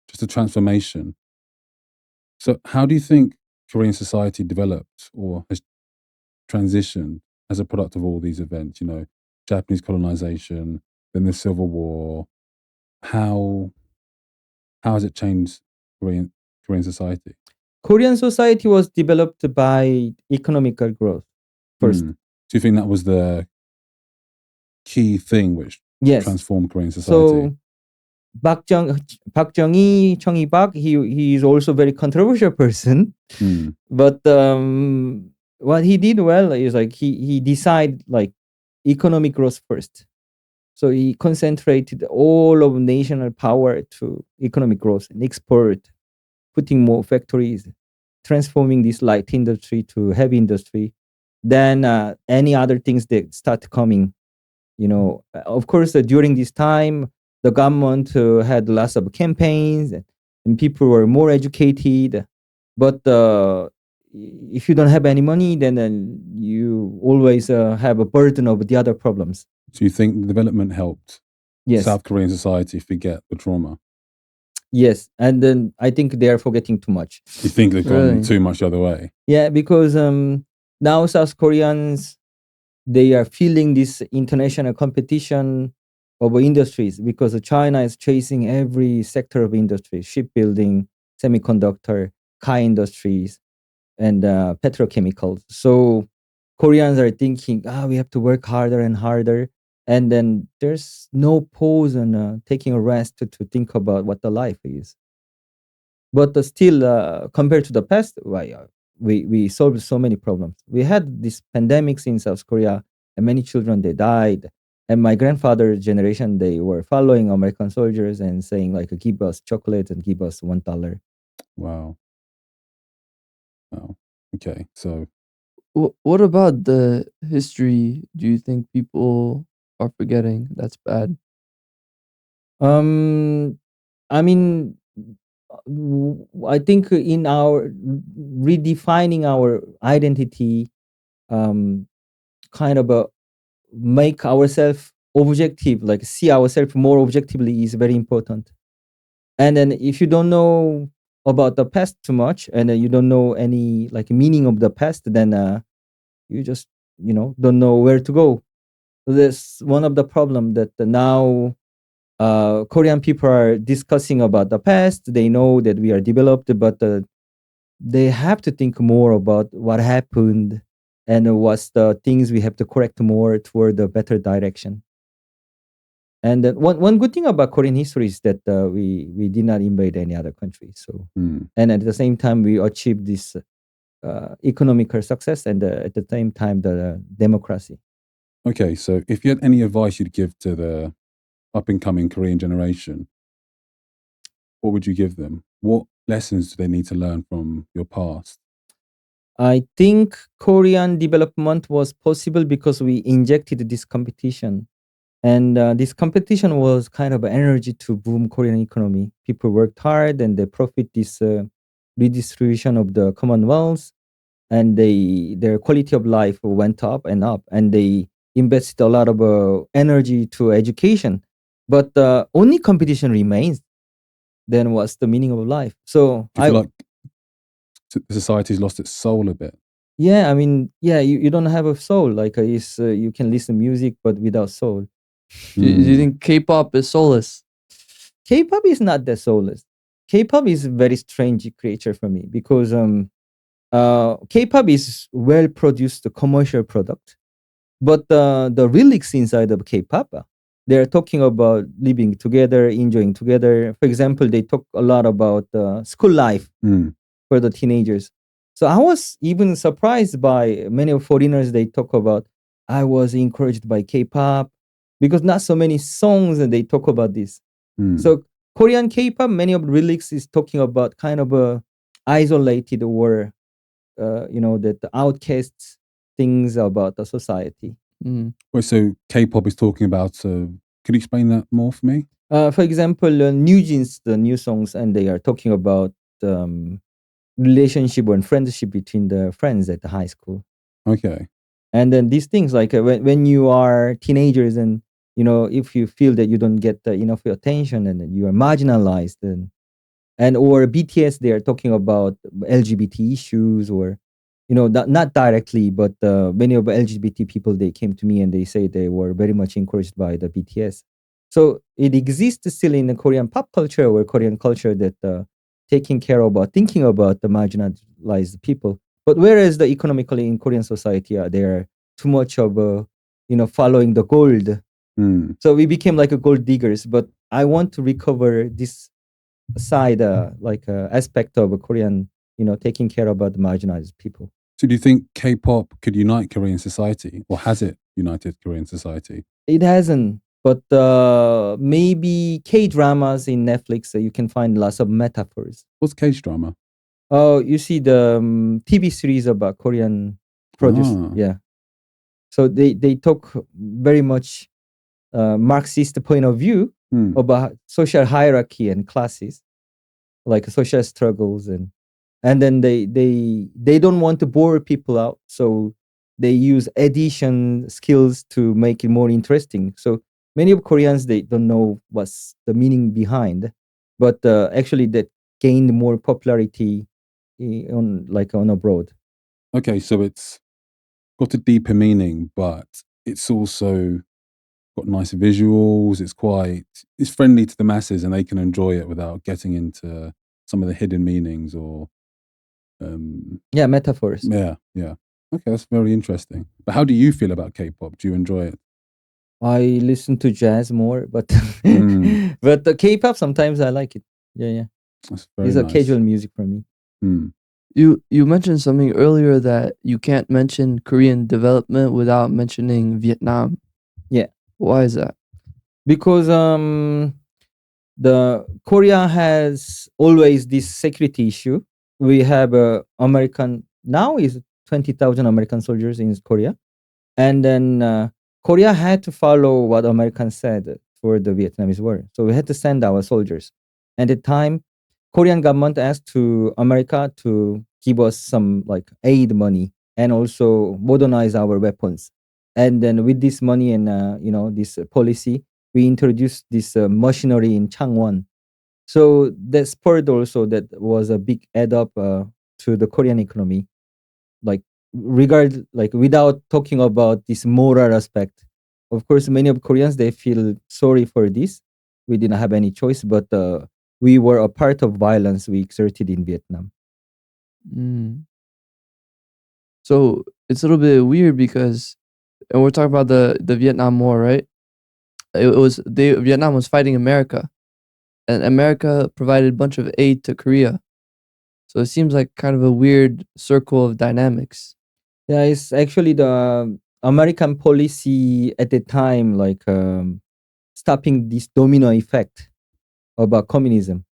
Just a transformation. So how do you think Korean society developed or has transitioned as a product of all these events? Japanese colonization, then the Civil War. How has it changed Korean society? Korean society was developed by economical growth first. Do you think that was the key thing which Yes. transformed Korean society? So Park Chung-hee, Chung-hee Park, he is also very controversial person. But what he did well is he decided economic growth first. So he concentrated all of national power to economic growth and export, putting more factories, transforming this light industry to heavy industry. Then any other things that start coming. Of course, during this time, the government had lots of campaigns, and people were more educated. But if you don't have any money, then you always have a burden of the other problems. So you think the development helped Yes. South Korean society forget the trauma? Yes, and then I think they are forgetting too much. You think they've gone Really? too much the other way? Yeah, because now South Koreans, they are feeling this international competition of industries, because China is chasing every sector of industry: shipbuilding, semiconductor, car industries, and petrochemicals. So Koreans are thinking, we have to work harder and harder, and then there's no pause on taking a rest to think about what the life is. But still, compared to the past, we solved so many problems. We had these pandemics in South Korea, and many children, they died, And my grandfather's generation, they were following American soldiers and saying like, give us chocolate and give us $1. Wow. Wow. Okay. So What about the history do you think people are forgetting that's bad? I mean, I think in our redefining our identity, kind of make ourselves objective, like see ourselves more objectively is very important. And then if you don't know about the past too much, and you don't know any like meaning of the past, then you just don't know where to go. So that's one of the problem that now Korean people are discussing about the past. They know that we are developed, but they have to think more about what happened and what's the things we have to correct more toward a better direction. And one good thing about Korean history is that we did not invade any other country. So and at the same time we achieved this economical success and at the same time the democracy. okay, so if you had any advice you'd give to the up and coming Korean generation, what would you give them? What lessons do they need to learn from your past? I think Korean development was possible because we injected this competition. And this competition was kind of energy to boom Korean economy. People worked hard and they profit this redistribution of the commonwealth, and their quality of life went up, and they invested a lot of energy to education. But only competition remains. Then what's the meaning of life? So Do you feel like the society's lost its soul a bit? yeah, I mean, yeah, you don't have a soul. Like you can listen music, but without soul. Do you think K-pop is soulless? K-pop is not that soulless. K-pop is a very strange creature for me because K-pop is well produced commercial product, but the lyrics inside of K-pop, they're talking about living together, enjoying together. For example, they talk a lot about school life for the teenagers. So I was even surprised by many of foreigners. They talk about I was encouraged by K-pop because not so many songs and they talk about this. So Korean K-pop, many of the lyrics is talking about kind of a isolated or that the outcasts things about the society. Wait, so K-pop is talking about. Could you explain that more for me? For example, New Jeans, the new songs, and they are talking about relationship and friendship between the friends at the high school. Okay. And then these things like when you are teenagers and if you feel that you don't get enough attention and then you are marginalized and or BTS, they are talking about LGBT issues or not directly, but many of the LGBT people, they came to me and they say they were very much encouraged by the BTS. So it exists still in the Korean pop culture or Korean culture that taking care about thinking about the marginalized people. But whereas the economically in Korean society, they are too much of following the gold. So we became like a gold diggers. But I want to recover this side, aspect of a Korean, taking care about the marginalized people. So do you think K-pop could unite Korean society, or has it united Korean society? It hasn't, but maybe K-dramas in Netflix, you can find lots of metaphors. What's K-drama? Oh, you see the TV series about Korean produced, yeah. So they talk very much Marxist point of view about social hierarchy and classes, like social struggles, and then they don't want to bore people out, so they use addition skills to make it more interesting. So many of Koreans, they don't know what's the meaning behind, but actually that gained more popularity on abroad. Okay, so it's got a deeper meaning, but it's also got nice visuals. It's friendly to the masses, and they can enjoy it without getting into some of the hidden meanings or metaphors. Yeah. Okay, that's very interesting. But how do you feel about K-pop? Do you enjoy it? I listen to jazz more, but but the K-pop sometimes I like it. Yeah. That's very It's nice. a casual music for me. You mentioned something earlier that you can't mention Korean development without mentioning Vietnam. Yeah. Why is that? Because the Korea has always this security issue. We have American now is 20,000 American soldiers in Korea, and then Korea had to follow what Americans said for the Vietnamese war. So we had to send our soldiers. And at the time, Korean government asked to America to give us some like aid money and also modernize our weapons. And then with this money and this policy, we introduced this machinery in Changwon. So that spurred also that was a big add up to the Korean economy. Like without talking about this moral aspect, of course, many of Koreans they feel sorry for this. We didn't have any choice, but we were a part of violence we exerted in Vietnam. Mm. So it's a little bit weird because, and we're talking about the Vietnam War, right? Vietnam was fighting America, and America provided a bunch of aid to Korea. So it seems like kind of a weird circle of dynamics. Yeah, it's actually the American policy at the time, like stopping this domino effect about communism.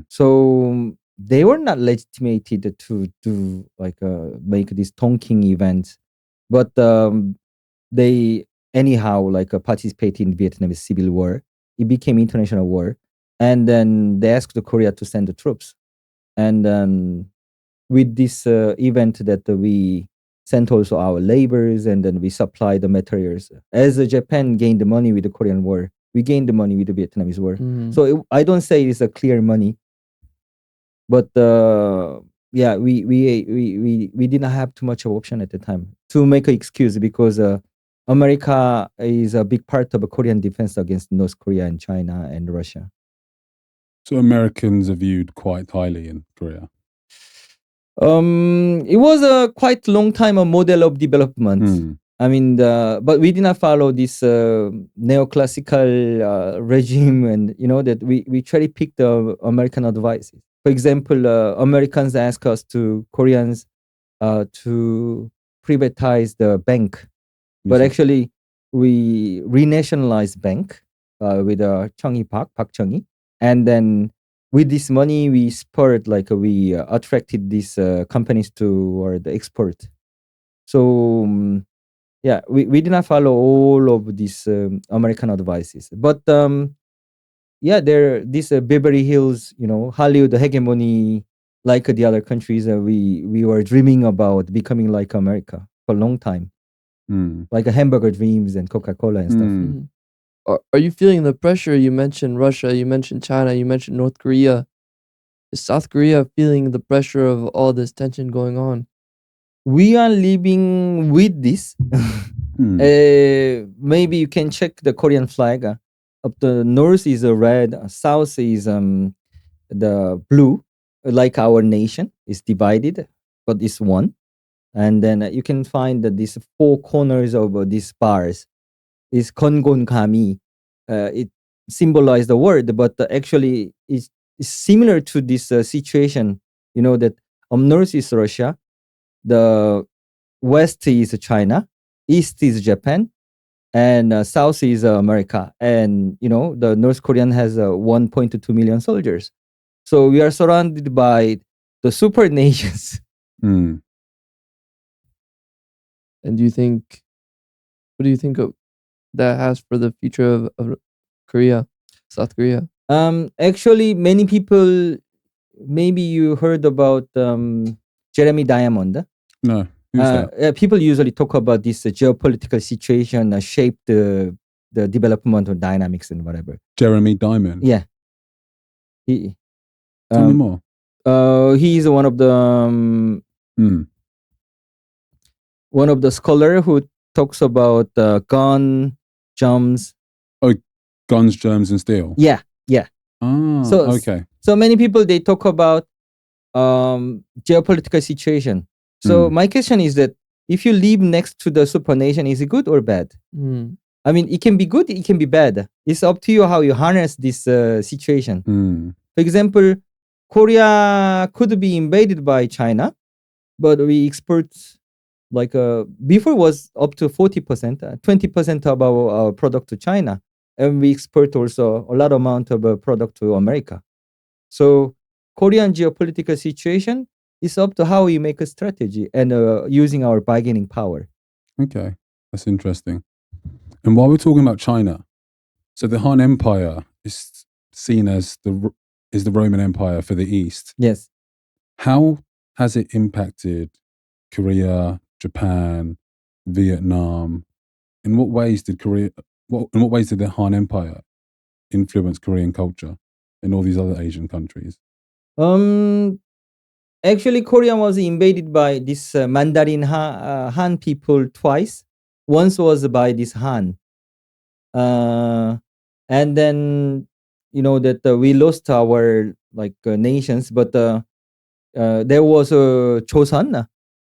So they were not legitimated to do like make these Tonkin events, but they anyhow like participate in Vietnamese civil war. It became international war, and then they asked Korea to send the troops, and then with this event that we sent also our laborers, and then we supplied the materials. As Japan gained the money with the Korean War, we gained the money with the Vietnamese War. So I don't say it's a clear money, but yeah, we didn't have too much of option at the time to make an excuse because America is a big part of a Korean defense against North Korea and China and Russia. So Americans are viewed quite highly in Korea. It was a quite long time a model of development. I mean, but we did not follow this neoclassical regime, and that we cherry picked the American advices. For example, Americans ask us to Koreans to privatize the bank, but actually we renationalized bank with Park Chung-hee, and then with this money we spurred we attracted these companies to the export. So yeah, we did not follow all of these American advices, but yeah, this Beverly Hills, Hollywood hegemony, like the other countries, we were dreaming about becoming like America for a long time, like a hamburger dreams and Coca-Cola and stuff. Are you feeling the pressure? You mentioned Russia, you mentioned China, you mentioned North Korea. Is South Korea feeling the pressure of all this tension going on? We are living with this. Maybe you can check the Korean flag. Up the north is red, south is the blue, like our nation is divided, but it's one. And then you can find that these four corners of these bars is kongon-kami. It symbolizes the word, but actually it's similar to this situation. That north is Russia, the west is China, east is Japan, and south is America. And the North Korean has 1.2 million soldiers. So we are surrounded by the super nations. And what do you think of that has for the future of Korea, South Korea? Actually, many people, maybe you heard about Jeremy Diamond. No. Who's that? People usually talk about this geopolitical situation shaped the development of dynamics and whatever. Jeremy Diamond? Yeah. Tell me more. He is one of the one of the scholar who talks about gun, germs. Oh, guns, germs, and steel. Yeah. So okay. So many people they talk about geopolitical situation. So my question is that if you live next to the supernation, is it good or bad? I mean, it can be good, it can be bad. It's up to you how you harness this situation. For example, Korea could be invaded by China, but we export before was up to 40%, 20% of our product to China, and we export also a lot amount of product to America. So Korean geopolitical situation is up to how we make a strategy and using our bargaining power. Okay, that's interesting. And while we're talking about China, so the Han Empire is seen as the Roman Empire for the East. Yes. How has it impacted Korea, Japan, Vietnam? In what ways did the Han Empire influence Korean culture and all these other Asian countries? Actually, Korea was invaded by this Mandarin Han people twice. Once was by this Han, and then that we lost our nations, but there was a Chosun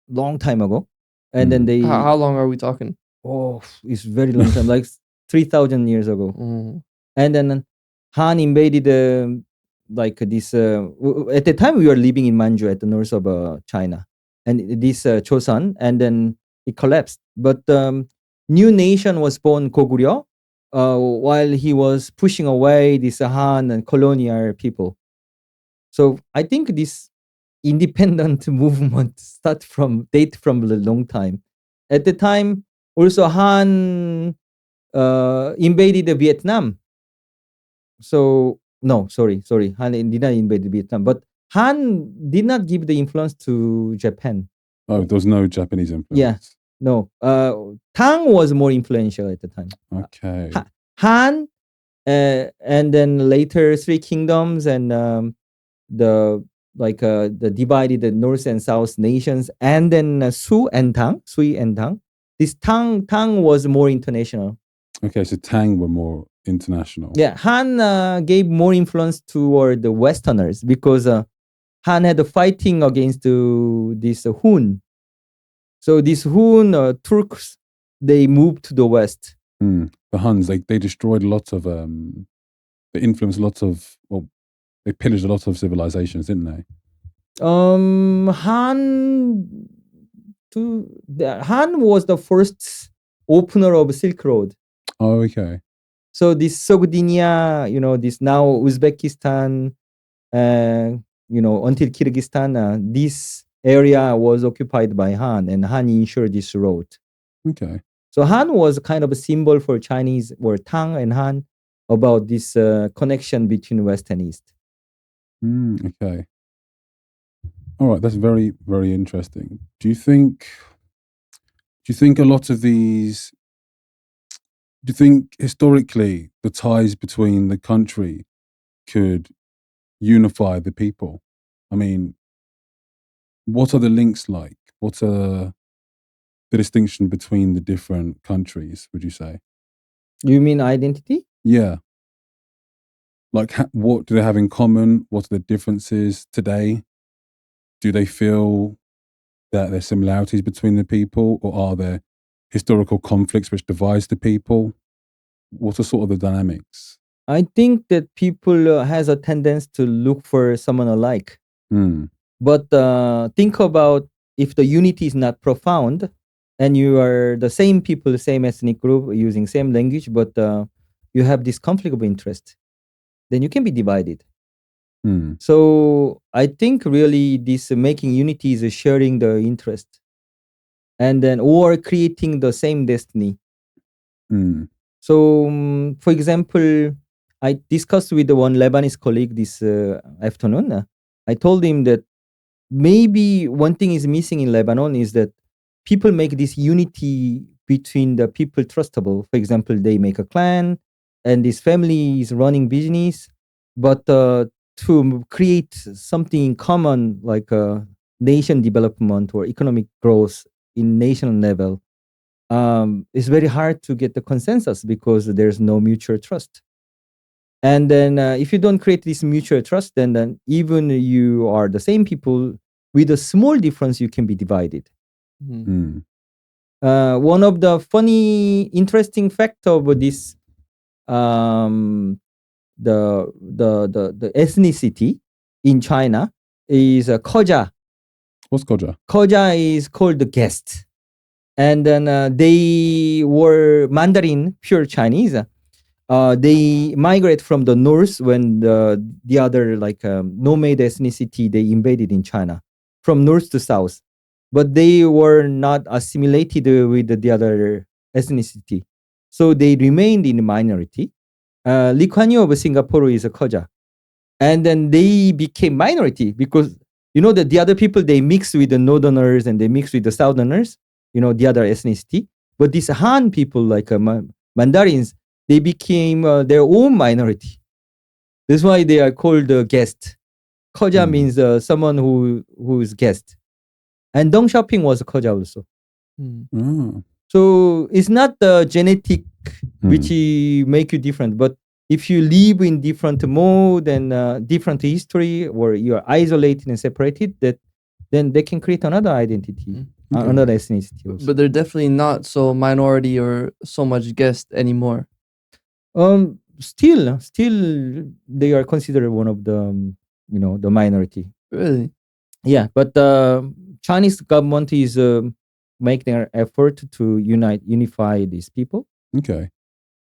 long time ago, and then they How long are we talking? it's very long time, like 3,000 years ago. And then Han invaded this at the time we were living in Manchu at the north of China, and this Chosun, and then it collapsed. But new nation was born, Goguryeo, while he was pushing away this Han and colonial people. So I think this independent movement date from a long time. At the time, also Han invaded Vietnam. So no, sorry, Han did not invade Vietnam, but Han did not give the influence to Japan. Oh, there was no Japanese influence. Yeah. No, Tang was more influential at the time. Okay. Han, and then later Three Kingdoms and the divided the North and South nations, and then Sui and Tang. This Tang was more international. Okay, so Tang were more international. Yeah, Han gave more influence toward the Westerners because Han had a fighting against this Hun. So these Hun Turks, they moved to the West. The Huns, they destroyed lots of, they influenced lots of, well, they pillaged a lot of civilizations, didn't they? Han was the first opener of Silk Road. Oh, okay. So this Sogdinia, this now Uzbekistan, until Kyrgyzstan, this area was occupied by Han, and Han ensured this road. Okay. So Han was kind of a symbol for Chinese, or Tang and Han, about this connection between West and East. Okay. All right, that's very, very interesting. Do you think a lot of these? Do you think historically the ties between the country could unify the people? I mean, what are the links like? What are the distinction between the different countries, would you say? You mean identity? Yeah. Like, what do they have in common? What are the differences today? Do they feel that there's similarities between the people, or are there historical conflicts which divides the people? What are sort of the dynamics? I think that people has a tendency to look for someone alike. But think about if the unity is not profound, and you are the same people, same ethnic group, using same language, but you have this conflict of interest, then you can be divided. So I think really this making unity is sharing the interest, and then or creating the same destiny. So for example, I discussed with the one Lebanese colleague this afternoon. I told him that maybe one thing is missing in Lebanon is that people make this unity between the people trustable. For example, they make a clan, and this family is running business, but to create something in common, like nation development or economic growth in national level, it's very hard to get the consensus because there's no mutual trust. And then if you don't create this mutual trust, then even you are the same people, with a small difference, you can be divided. One of the funny, interesting fact of this, the ethnicity in China is Khoja. What's Khoja? Khoja is called the guest. and then they were Mandarin pure Chinese. They migrate from the north when the other like nomad ethnicity they invaded in China from north to south, but they were not assimilated with the other ethnicity, so they remained in the minority. Lee Kuan Yew of Singapore is a Khoja, and then they became minority because that the other people they mix with the northerners and they mix with the southerners, the other ethnicity. But these Han people like Mandarins, they became their own minority. That's why they are called guest. Khoja means someone who is guest, and Dong Xiaoping was a Khoja also. So it's not the genetic which make you different, but if you live in different mode and different history, or you are isolated and separated, then they can create another identity, another ethnicity also. But they're definitely not so minority or so much guest anymore. Still, they are considered one of the the minority. Really? Yeah, but the Chinese government is making an effort to unify these people. Okay,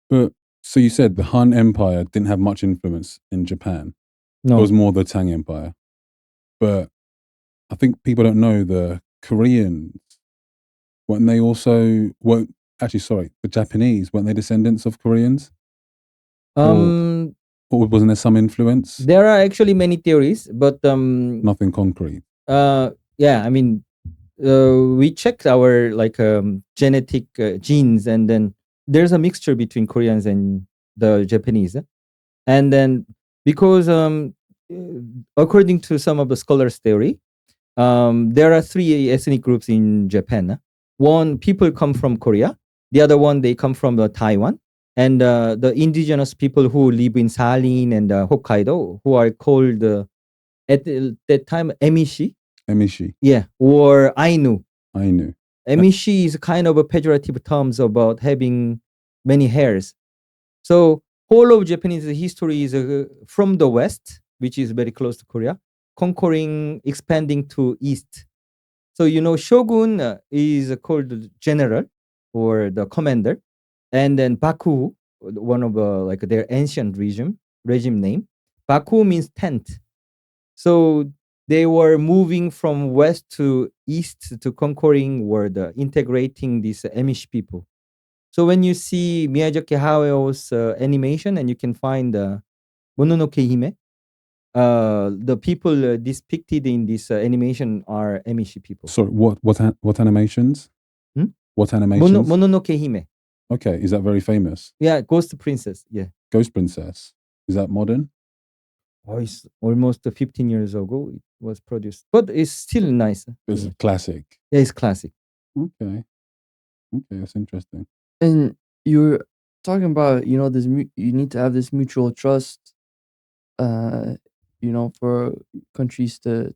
but so you said the Han Empire didn't have much influence in Japan. No, It was more the Tang Empire. But I think people don't know the Koreans, weren't they also, the Japanese, weren't they descendants of Koreans? um, Or wasn't there some influence? there are actually many theories, but Nothing concrete. yeah, I mean, we checked our like genetic genes, and then there's a mixture between Koreans and the Japanese, and then because according to some of the scholars' theory, there are three ethnic groups in Japan. One, people come from Korea. The other one, they come from Taiwan. And the indigenous people who live in Salin and Hokkaido, who are called at that time Emishi. Emishi. Yeah, or Ainu. Ainu. Emishi is kind of a pejorative terms about having many hairs. So whole of Japanese history is from the west, which is very close to Korea, conquering, expanding to east. So shogun is called general or the commander, and then Baku, one of like their ancient regime name. Baku means tent. So they were moving from west to east to conquering or integrating these Amish people. So when you see Miyazaki Hayao's animation, and you can find Mononoke Hime, the people depicted in this animation are Amish people. Sorry, what animations? Hmm? What animations? Mononoke Hime. Okay, is that very famous? Yeah, Ghost Princess. Yeah. Ghost Princess. Is that modern? Oh, it's almost 15 years ago it was produced, but it's still nice. It's a classic. Yeah, it's classic. Okay, that's interesting. And you're talking about, this you need to have this mutual trust, for countries to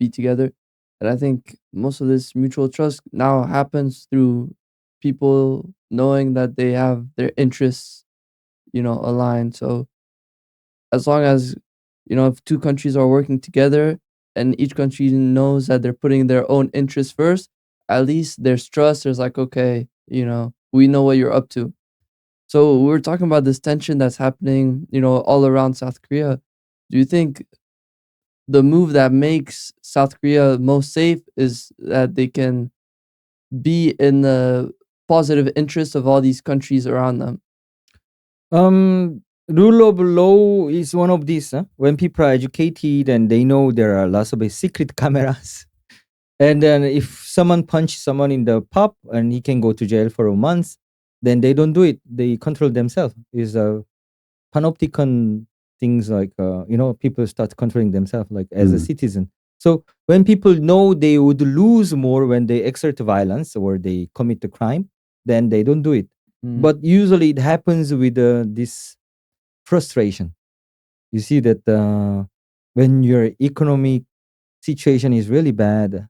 be together. And I think most of this mutual trust now happens through people knowing that they have their interests, aligned. So as long as, if two countries are working together and each country knows that they're putting their own interests first, at least there's trust. There's like, okay, we know what you're up to. So we were talking about this tension that's happening, all around South Korea. Do you think the move that makes South Korea most safe is that they can be in the positive interest of all these countries around them? Rule of law is one of these. When people are educated and they know there are lots of secret cameras, and then if someone punches someone in the pub and he can go to jail for a month, then they don't do it. They control themselves. Is a panopticon things like people start controlling themselves like as a citizen. So when people know they would lose more when they exert violence or they commit the crime, then they don't do it. But usually it happens with this frustration. You see that when your economic situation is really bad,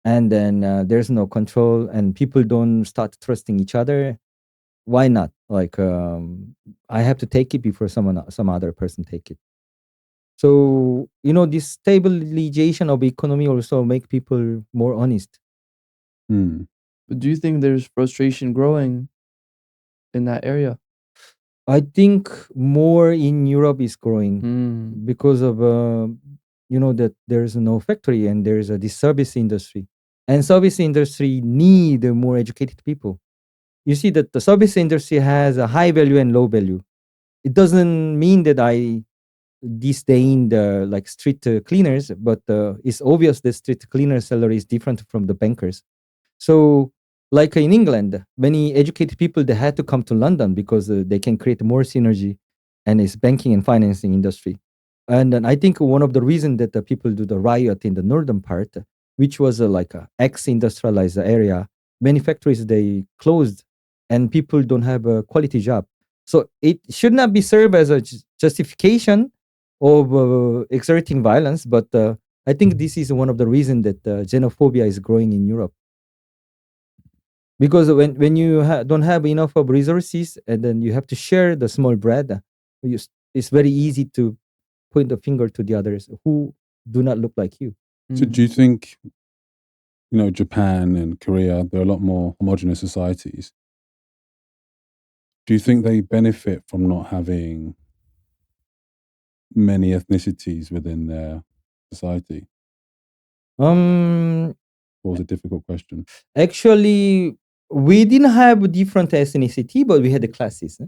and then there's no control and people don't start trusting each other, why not? Like I have to take it before some other person take it. So this stabilization of economy also make people more honest. But do you think there's frustration growing in that area? I think more in Europe is growing Mm. because of that there's no factory and there's this service industry, and service industry need more educated people. You see that the service industry has a high value and low value. It doesn't mean that I disdain the like street cleaners, but it's obvious that street cleaner salary is different from the bankers. So, like in England, many educated people they had to come to London because they can create more synergy, and it's banking and financing industry. And then I think one of the reasons that the people do the riot in the northern part, which was like a ex-industrialized area, many factories they closed, and people don't have a quality job. So it should not be served as a justification of exerting violence, but I think this is one of the reasons that xenophobia is growing in Europe. Because when you don't have enough of resources and then you have to share the small bread, it's very easy to point the finger to the others who do not look like you. So do you think, Japan and Korea, they're a lot more homogenous societies. Do you think they benefit from not having many ethnicities within their society? Um, Or was a difficult question? Actually, we didn't have different ethnicity, but we had the classes.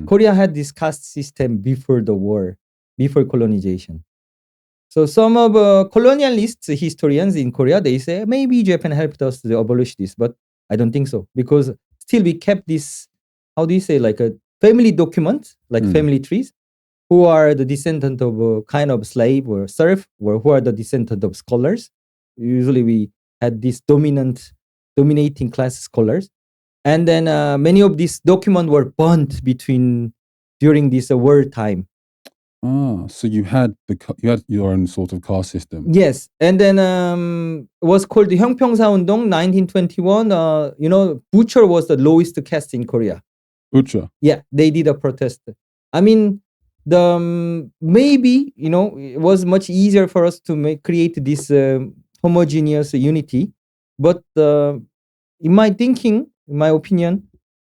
Korea had this caste system before the war, before colonization. So some of colonialist historians in Korea, they say maybe Japan helped us to abolish this, but I don't think so, because still we kept this, how do you say, like a family document, like family trees, who are the descendant of a kind of slave or serf, or who are the descendant of scholars. Usually we had this dominating class scholars. And then many of these documents were burnt during this war time. So you had your own sort of caste system. Yes, and then it was called the 형평사운동 1921. Butcher was the lowest caste in Korea. Butcher. Yeah, they did a protest. I mean, maybe it was much easier for us to create this homogeneous unity, but in my thinking, in my opinion,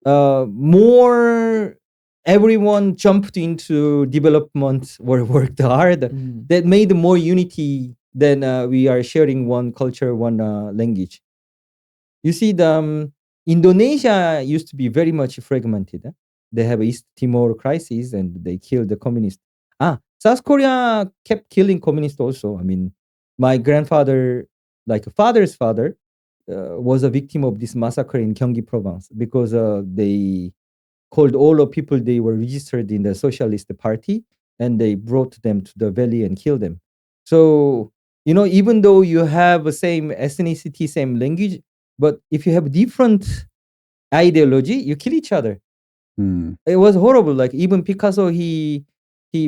more everyone jumped into development or worked hard. That made more unity than we are sharing one culture, one language. You see, the Indonesia used to be very much fragmented. They have East Timor crisis and they killed the communists. South Korea kept killing communists also. I mean, my grandfather, like father's father, was a victim of this massacre in Gyeonggi province because they called all the people they were registered in the Socialist Party and they brought them to the valley and killed them. So, even though you have the same ethnicity, same language, but if you have different ideology, you kill each other. It was horrible. Like even Picasso, he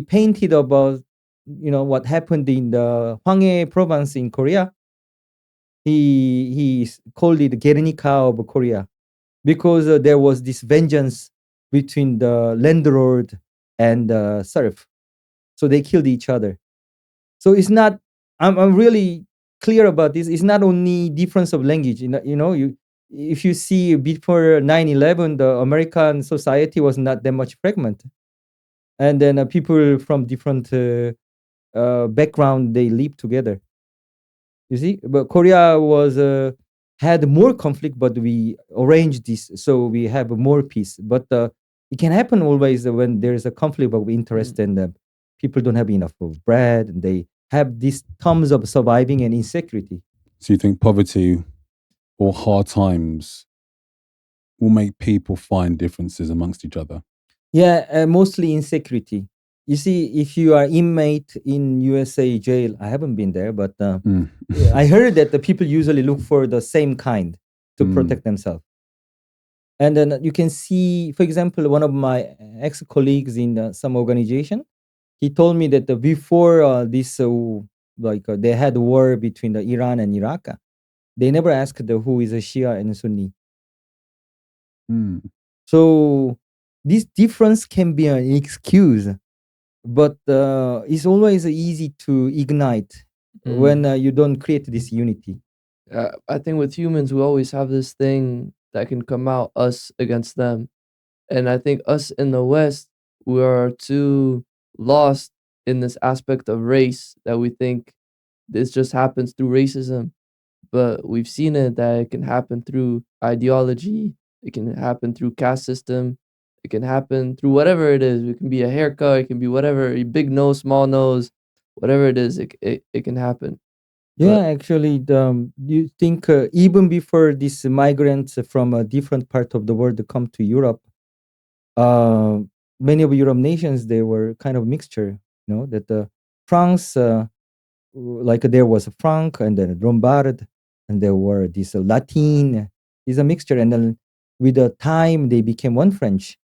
painted about what happened in the Hwanghae province in Korea. He called it Guernica of Korea because there was this vengeance between the landlord and the serf. So they killed each other. So it's not. I'm really clear about this. It's not only difference of language. If you see before 9/11, the American society was not that much fragmented, and then people from different background they live together. You see, but Korea had more conflict, but we arranged this so we have more peace. But it can happen always when there is a conflict of interest and people don't have enough of bread, and they have these terms of surviving and insecurity. So you think poverty or hard times will make people find differences amongst each other? Yeah, mostly insecurity. You see, if you are inmate in USA jail, I haven't been there, but I heard that the people usually look for the same kind to protect themselves. And then you can see, for example, one of my ex-colleagues in some organization, he told me that before this, they had a war between the Iran and Iraq, they never asked who is a Shia and Sunni. So this difference can be an excuse, but it's always easy to ignite when you don't create this unity. I think with humans, we always have this thing that can come out us against them. And I think us in the West, we are too lost in this aspect of race that we think this just happens through racism. But we've seen it that it can happen through ideology, it can happen through caste system, it can happen through whatever it is. It can be a haircut, it can be whatever, a big nose, small nose, whatever it is, it can happen. Yeah, actually, you think even before these migrants from a different part of the world come to Europe, many of Europe nations, they were kind of mixture. You know that France, like there was a Franc and then Lombard, and there were this Latin. Is a mixture, and then with the time they became one French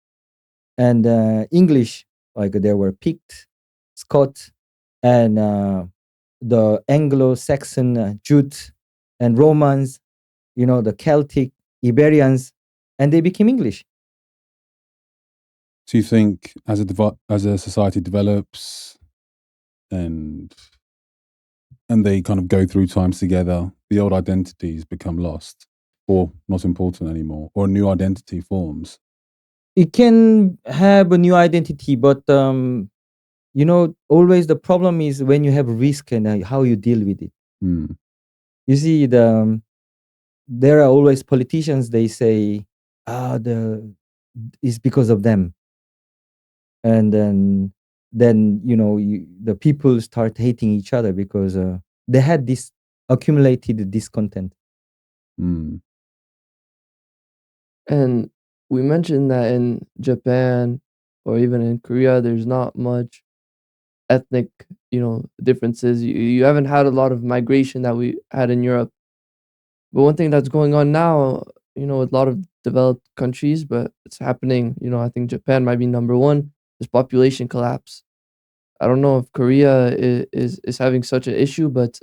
and English. Like there were Pict, Scot, and the Anglo-Saxon Jute and Romans, you know, the Celtic, Iberians, and they became English. Do you think as a society develops and they kind of go through times together, the old identities become lost or not important anymore, or a new identity forms? It can have a new identity, but you know, always the problem is when you have risk and how you deal with it. Mm. You see, there are always politicians. They say, it's because of them, and then you know the people start hating each other because they had this accumulated discontent. Mm. And we mentioned that in Japan or even in Korea, there's not much ethnic, differences. You haven't had a lot of migration that we had in Europe. But one thing that's going on now, with a lot of developed countries, but it's happening, I think Japan might be number one, is population collapse. I don't know if Korea is having such an issue, but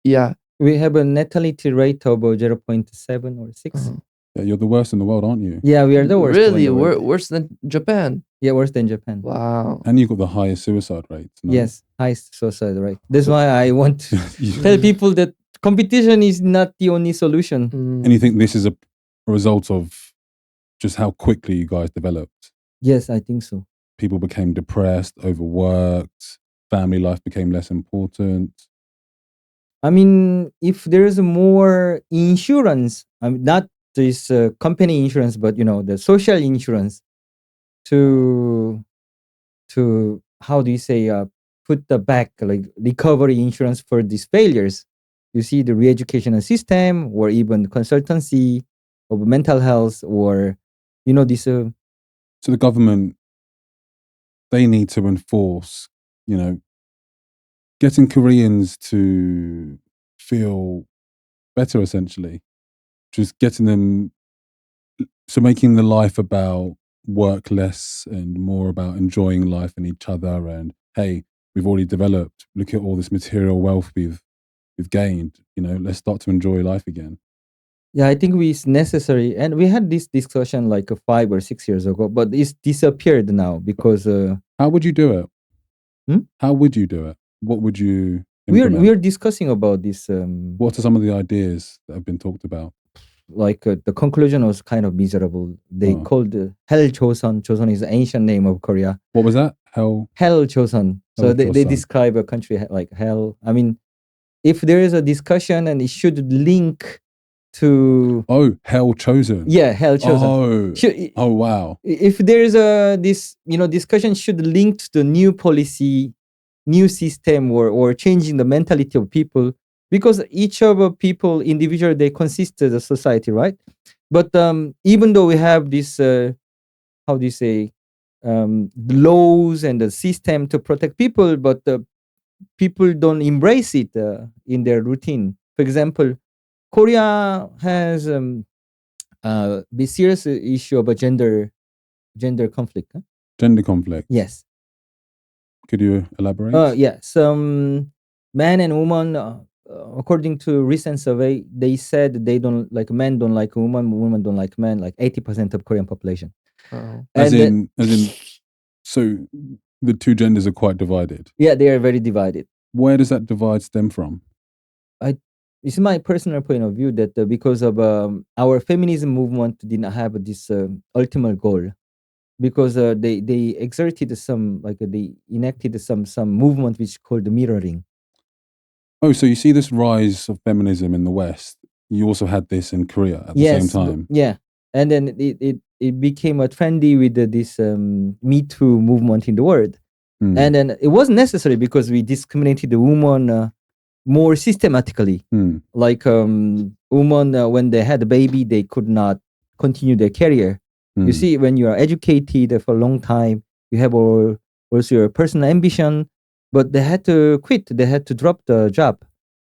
yeah. We have a natality rate of 0.7 or 6. Uh-huh. Yeah, you're the worst in the world, aren't you? Yeah, we are the worst. Really? Worse than Japan? Yeah, worse than Japan. Wow. And you've got the highest suicide rate. No? Yes, highest suicide rate. That's why I want to tell people that competition is not the only solution. And you think this is a result of just how quickly you guys developed? Yes, I think so. People became depressed, overworked, family life became less important. I mean, if there is more insurance, I mean, not this company insurance, but the social insurance to how do you say put the back like recovery insurance for these failures. You see the re-educational system or even consultancy of mental health or this. So the government, they need to enforce, getting Koreans to feel better, essentially. Just getting them, so making the life about work less and more about enjoying life and each other. And hey, we've already developed, look at all this material wealth we've gained, let's start to enjoy life again. Yeah, I think it's necessary. And we had this discussion like 5 or 6 years ago, but it's disappeared now because... How would you do it? Hmm? How would you do it? What would you implement? We're discussing about this. What are some of the ideas that have been talked about? Like the conclusion was kind of miserable. They called Hell Joseon. Joseon is the ancient name of Korea. What was that? Hell Joseon. So they describe a country like hell. I mean, if there is a discussion and it should link to... Oh, Hell Chosen. Yeah, Hell Chosen. Oh, wow. If there is this discussion should link to the new policy, new system, or changing the mentality of people, because each of the people individually, they consist of the society, right? But even though we have this how do you say laws and the system to protect people, but people don't embrace it in their routine. For example, Korea has the serious issue of a gender conflict. Huh? Gender conflict. Yes. Could you elaborate? Yes. Man and woman, according to recent survey, they said they don't like men don't like women don't like men. Like 80% of Korean population. As in, so the two genders are quite divided. Yeah, they are very divided. Where does that divide stem from? it's my personal point of view that because of our feminism movement did not have this ultimate goal, because they exerted some, like they enacted some movement which called the mirroring. Oh, so you see this rise of feminism in the West. You also had this in Korea at the same time. Yeah, and then it became a trendy with this Me Too movement in the world. Mm, And then it wasn't necessary because we discriminated the woman more systematically. mm, Like women, when they had a baby, they could not continue their career. You mm. see, when you are educated for a long time, you have also your personal ambition, but they had to quit. They had to drop the job.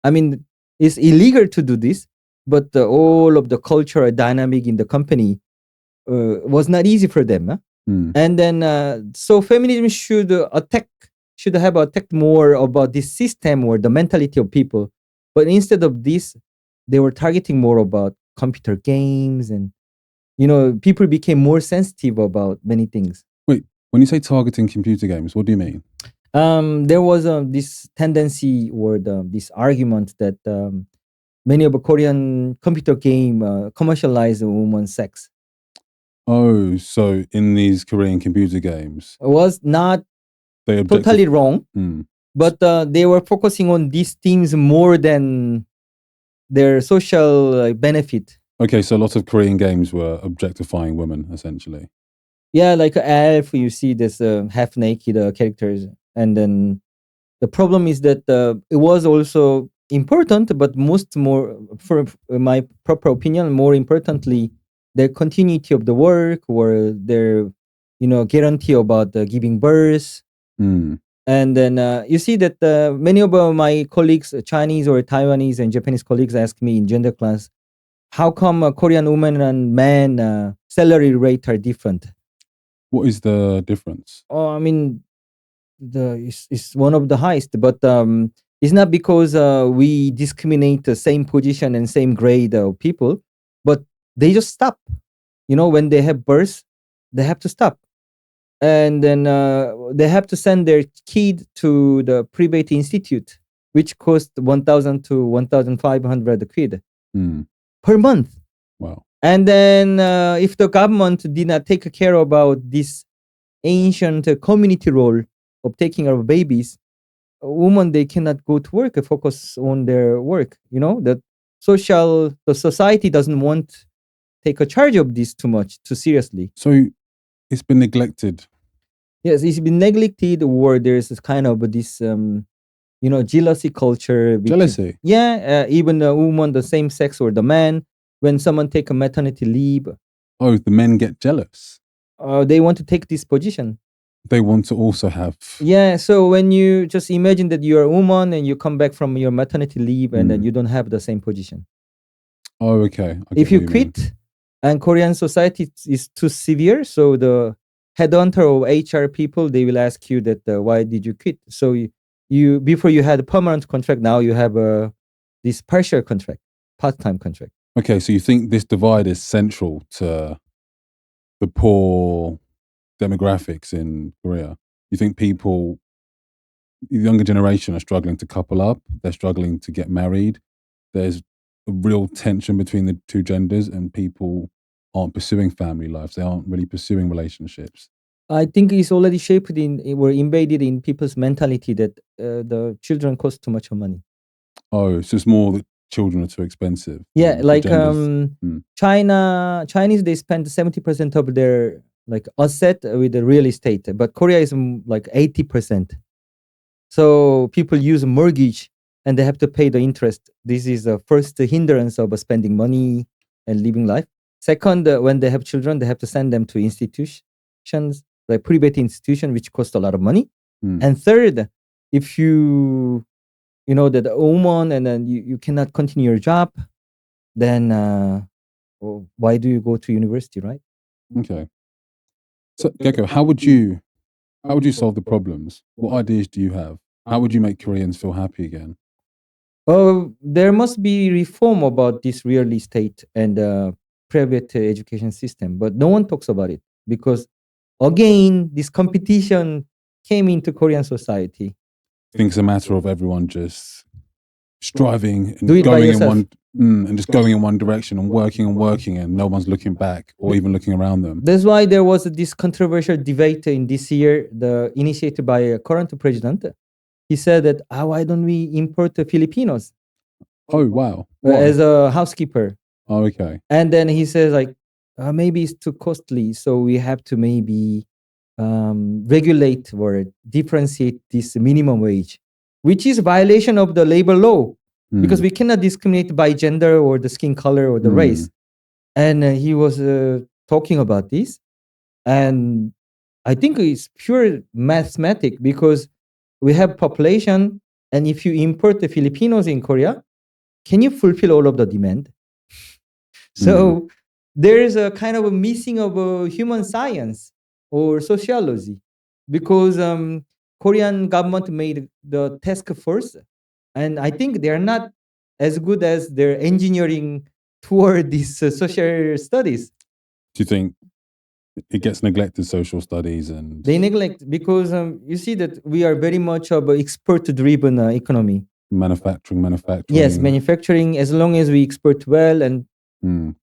I mean, it's illegal to do this, but all of the cultural dynamic in the company was not easy for them. Huh? Mm. And then, so feminism should have attacked more about this system or the mentality of people. But instead of this, they were targeting more about computer games, and people became more sensitive about many things. Wait, when you say targeting computer games, what do you mean? There was this tendency or this argument that many of the Korean computer game commercialize women's sex. Oh, so in these Korean computer games, It was not they totally wrong, Mm. but they were focusing on these themes more than their social benefit. Okay, so a lot of Korean games were objectifying women, essentially. Yeah, like Elf, you see this half naked characters, and then the problem is that it was also important, but more for my proper opinion, more importantly, the continuity of the work or their guarantee about giving birth. Mm. And then you see that many of my colleagues, Chinese or Taiwanese and Japanese colleagues, ask me in gender class, how come Korean women and men salary rate are different? What is the difference? Oh, I mean, it's one of the highest, but it's not because we discriminate the same position and same grade of people, but they just stop. When they have birth, they have to stop, and then they have to send their kid to the private institute, which cost 1,000 to 1,500 quid Mm. per month. Wow. And then if the government did not take care about this ancient community role of taking care of babies, women, they cannot go to work and focus on their work. The society doesn't want take a charge of this too seriously. So it's been neglected. Yes, it's been neglected, or there's this kind of this jealousy culture. Jealousy. Yeah, even the woman, the same sex or the man, when someone take a maternity leave, Oh, the men get jealous. they want to take this position. They want to also have. Yeah, so when you just imagine that you're a woman and you come back from your maternity leave and then you don't have the same position. Oh, okay. I get If you what mean. quit, and Korean society is too severe, so the headhunter or HR people, they will ask you that why did you quit? So you before you had a permanent contract, now you have this partial contract, part-time contract. Okay, so you think this divide is central to the poor demographics in Korea? You think the younger generation are struggling to couple up, they're struggling to get married, there's a real tension between the two genders, and people aren't pursuing family lives, they aren't really pursuing relationships? I think it's already shaped were embedded in people's mentality that the children cost too much money. Oh, so it's more that children are too expensive. Yeah, the like genders. Chinese, they spend 70% of their like asset with the real estate, but Korea is like 80%. So people use a mortgage and they have to pay the interest. This is the first hindrance of spending money and living life. Second, when they have children, they have to send them to institutions, like private institution, which cost a lot of money. And third, if you know that a woman and then you cannot continue your job, then why do you go to university, right? Okay. So Gecko, how would you solve the problems? What ideas do you have? How would you make Koreans feel happy again? There must be reform about this real estate and private education system, but no one talks about it because, again, this competition came into Korean society. I think it's a matter of everyone just striving and Do it by going in yourself. and just going in one direction and working, and no one's looking back or even looking around them. That's why there was this controversial debate in this year, initiated by a current president. He said that, why don't we import the Filipinos Oh wow! Why? as a housekeeper? Oh, okay. And then he says like, maybe it's too costly, so we have to maybe regulate or differentiate this minimum wage, which is violation of the labor law, because we cannot discriminate by gender or the skin color or the race. And he was talking about this, and I think it's pure mathematic, because we have population, and if you import the Filipinos in Korea, can you fulfill all of the demand? So there is a kind of a missing of human science or sociology, because Korean government made the task force, and I think they are not as good as their engineering toward these social studies. Do you think it gets neglected, social studies, and They neglect, because you see that we are very much of an export-driven economy. manufacturing? Yes, manufacturing. As long as we export well and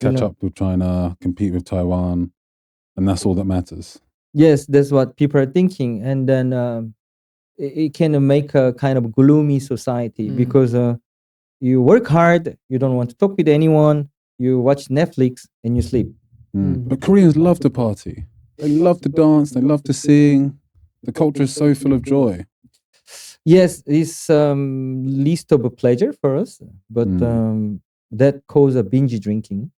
catch know. up with China, compete with Taiwan, and that's all that matters. yes, that's what people are thinking, and then it can make a kind of gloomy society, because you work hard, you don't want to talk with anyone, you watch Netflix, and you sleep. But Koreans love to party. They love to dance. They love to sing. The culture is so full of joy. Yes, it's least of a pleasure for us, but that causes a binge drinking,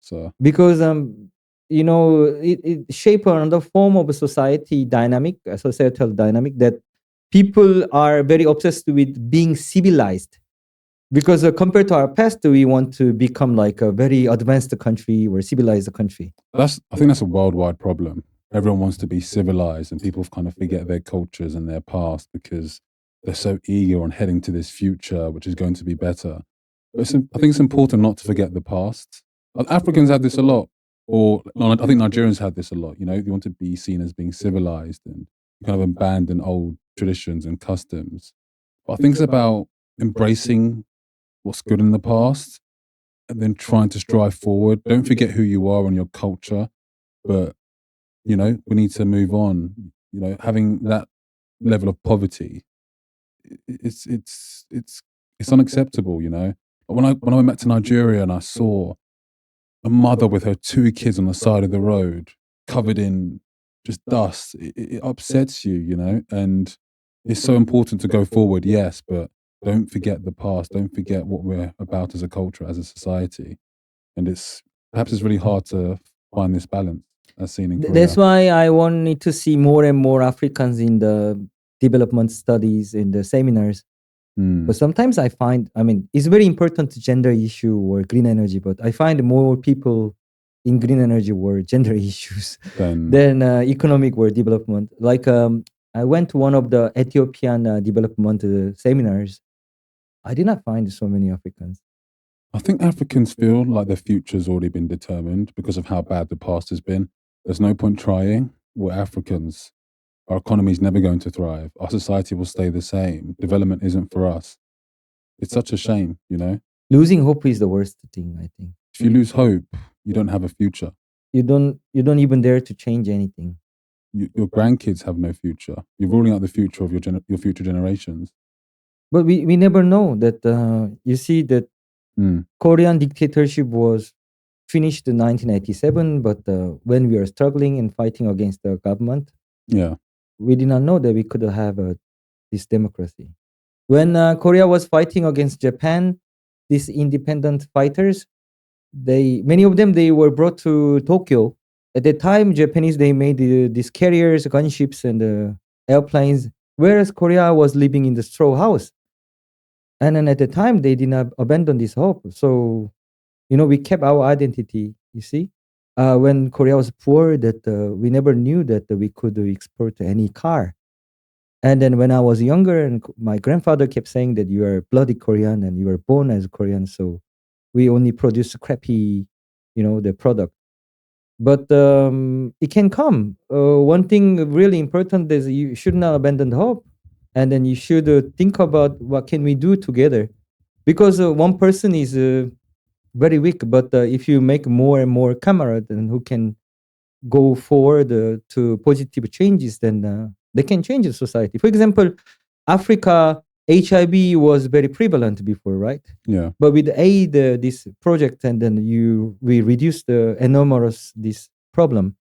So because it shape another form of a society dynamic, a societal dynamic, that people are very obsessed with being civilized, because compared to our past, we want to become like a very advanced country or civilized country. I think that's a worldwide problem. Everyone wants to be civilized, and people kind of forget their cultures and their past because they're so eager on heading to this future, which is going to be better. But I think it's important not to forget the past. Africans had this a lot, or I think Nigerians had this a lot. You know, you want to be seen as being civilized and kind of abandon old traditions and customs. But I think it's about embracing what's good in the past and then trying to strive forward. Don't forget who you are and your culture, but we need to move on. Having that level of poverty, it's unacceptable. When I went back to Nigeria and I saw a mother with her 2 kids on the side of the road, covered in just dust, it upsets you. And it's so important to go forward, yes, but don't forget the past. Don't forget what we're about as a culture, as a society. And perhaps it's really hard to find this balance as seen in Korea. That's why I wanted to see more and more Africans in the development studies, in the seminars. But sometimes I find, it's very important gender issue or green energy, but I find more people in green energy were gender issues than economic or development. Like I went to one of the Ethiopian development seminars. I did not find so many Africans. I think Africans feel like their future's already been determined because of how bad the past has been. There's no point trying. We're Africans. Our economy's never going to thrive. Our society will stay the same. Development isn't for us. It's such a shame, Losing hope is the worst thing, I think. If you lose hope, you don't have a future. You don't even dare to change anything. Your grandkids have no future. You're ruling out the future of your future generations. But we never know that. You see that Korean dictatorship was finished in 1987, but when we are struggling and fighting against the government, we did not know that we could have this democracy. When Korea was fighting against Japan, these independent fighters, many of them, they were brought to Tokyo. At the time, Japanese, they made these carriers, gunships, and airplanes, whereas Korea was living in the straw house. And then at the time, they did not abandon this hope. So, we kept our identity, you see. When Korea was poor, that we never knew that we could export any car. And then when I was younger, and my grandfather kept saying that you are bloody Korean and you were born as a Korean, so we only produce crappy, the product. But it can come. One thing really important is you should not abandon hope. and then you should think about what can we do together, because one person is very weak, but if you make more and more camarads and who can go forward to positive changes, then they can change the society. For example, Africa, HIV was very prevalent before, right? Yeah. But with aid, this project, and then we reduced the enormous this problem.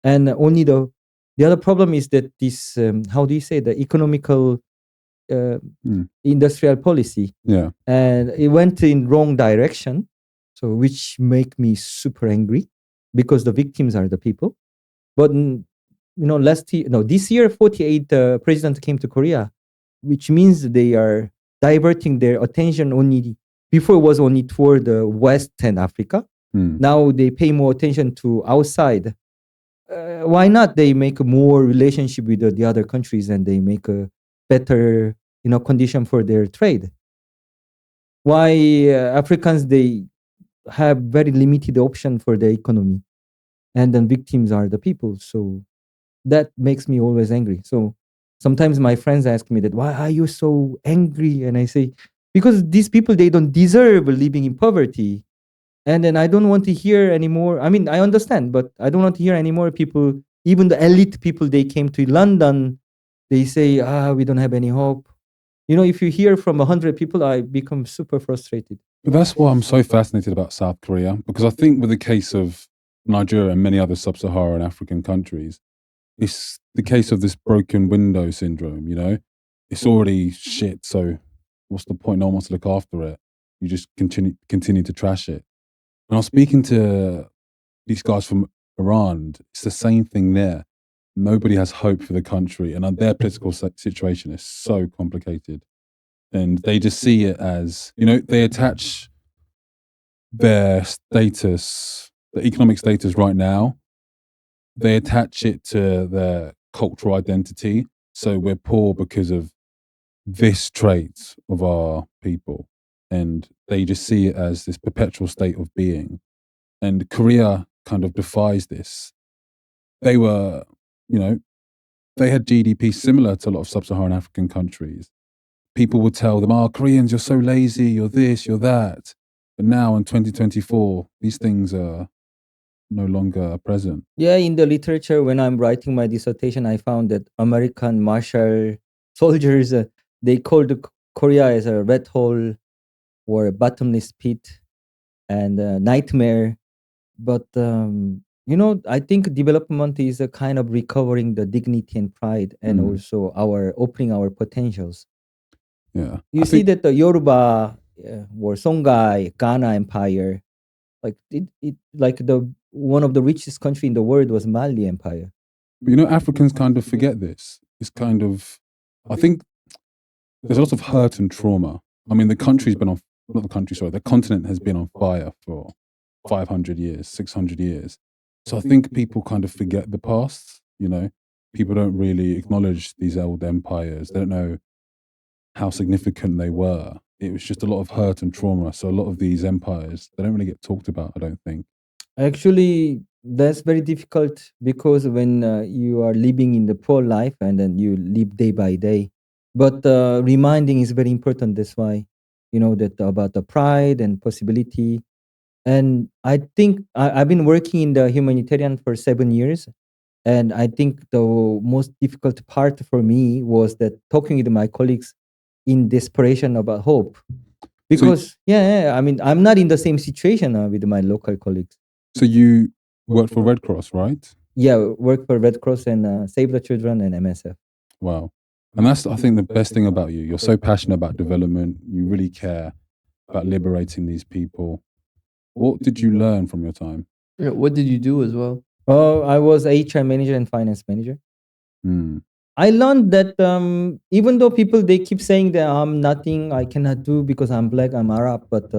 And only the other problem is that this how do you say, the economical industrial policy, Yeah. and it went in wrong direction, so which make me super angry, because the victims are the people. But this year 48 presidents came to Korea, which means they are diverting their attention only. Before was only toward the West and Africa. Now they pay more attention to outside. Why not they make more relationship with the other countries, and they make a better condition for their trade? Why Africans, they have very limited option for the economy, and then victims are the people. So that makes me always angry. So sometimes my friends ask me that, why are you so angry? And I say, because these people, they don't deserve living in poverty. And then I don't want to hear anymore. I mean, I understand, but I don't want to hear anymore people, even the elite people, they came to London, they say, we don't have any hope. If you hear from 100 people, I become super frustrated. But that's why I'm so fascinated about South Korea, because I think with the case of Nigeria and many other sub-Saharan African countries, it's the case of this broken window syndrome, It's already shit, so what's the point? No one wants to look after it. You just continue to trash it. And I was speaking to these guys from Iran. It's the same thing there. Nobody has hope for the country, and their political situation is so complicated. And they just see it as, they attach their status, the economic status right now, they attach it to their cultural identity. So we're poor because of this trait of our people. And they just see it as this perpetual state of being. And Korea kind of defies this. They were, they had GDP similar to a lot of sub-Saharan African countries. People would tell them, Koreans, you're so lazy, you're this, you're that. But now in 2024, these things are no longer present. Yeah, in the literature, when I'm writing my dissertation, I found that American martial soldiers, they called Korea as a red hole or a bottomless pit and a nightmare. But I think development is a kind of recovering the dignity and pride, and also opening our potentials. Yeah, you see that the Yoruba or Songhai, Ghana Empire, like the one of the richest country in the world was Mali Empire. But Africans kind of forget this. It's kind of, I think there's a lot of hurt and trauma. I mean, the continent has been on fire for 500 years, 600 years. So I think people kind of forget the past, People don't really acknowledge these old empires. They don't know how significant they were. It was just a lot of hurt and trauma. So a lot of these empires, they don't really get talked about, I don't think. Actually, that's very difficult, because when you are living in the poor life and then you live day by day. But reminding is very important. That's why, that about the pride and possibility. And I think I've been working in the humanitarian for 7 years. And I think the most difficult part for me was that talking with my colleagues in desperation about hope. Because, I mean, I'm not in the same situation with my local colleagues. So you worked for Red Cross, right? Yeah, work for Red Cross and Save the Children and MSF. Wow. And that's, I think, the best thing about you. You're so passionate about development. You really care about liberating these people. What did you learn from your time? Yeah, what did you do as well? I was HR manager and finance manager. I learned that even though people, they keep saying that I'm nothing, I cannot do because I'm black, I'm Arab, but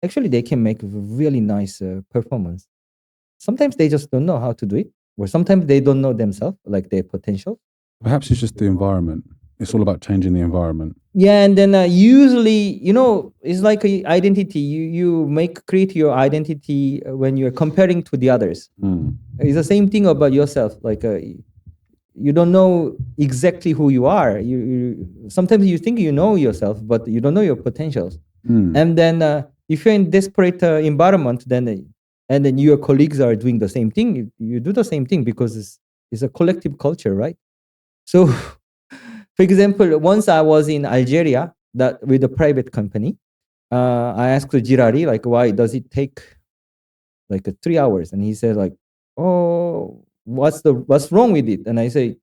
actually they can make a really nice performance. Sometimes they just don't know how to do it, or sometimes they don't know themselves, like their potential. Perhaps it's just the environment. It's all about changing the environment. Yeah, and then usually, it's like a identity. You create your identity when you're comparing to the others. It's the same thing about yourself. Like you don't know exactly who you are. You sometimes you think you know yourself, but you don't know your potentials. And then if you're in desperate environment, and then your colleagues are doing the same thing, you do the same thing because it's a collective culture, right? So, for example, once I was in Algeria with a private company. I asked Jirari, like, why does it take like 3 hours? And he said, like, oh, what's wrong with it? And I say,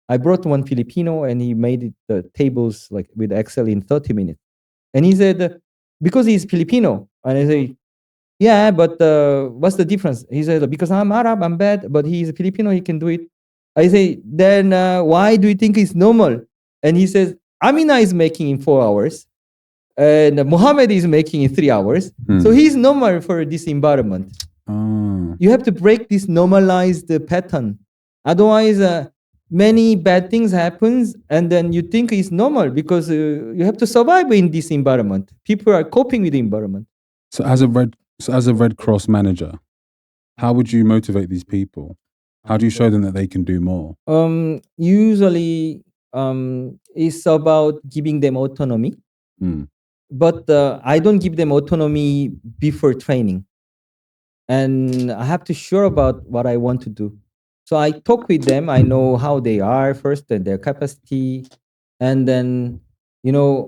I brought one Filipino and he made it the tables like with Excel in 30 minutes. And he said, because he's Filipino. And I say, yeah, but what's the difference? He said, because I'm Arab, I'm bad, but he's a Filipino, he can do it. I say, then why do you think it's normal? And he says, Amina is making in 4 hours. And Muhammad is making in 3 hours. So he's normal for this environment. You have to break this normalized pattern. Otherwise, many bad things happens, and then you think it's normal because you have to survive in this environment. People are coping with the environment. So as a Red Cross manager, how would you motivate these people? How do you show them that they can do more? Usually, it's about giving them autonomy. But I don't give them autonomy before training. And I have to sure about what I want to do. So I talk with them. I know how they are first and their capacity. And then,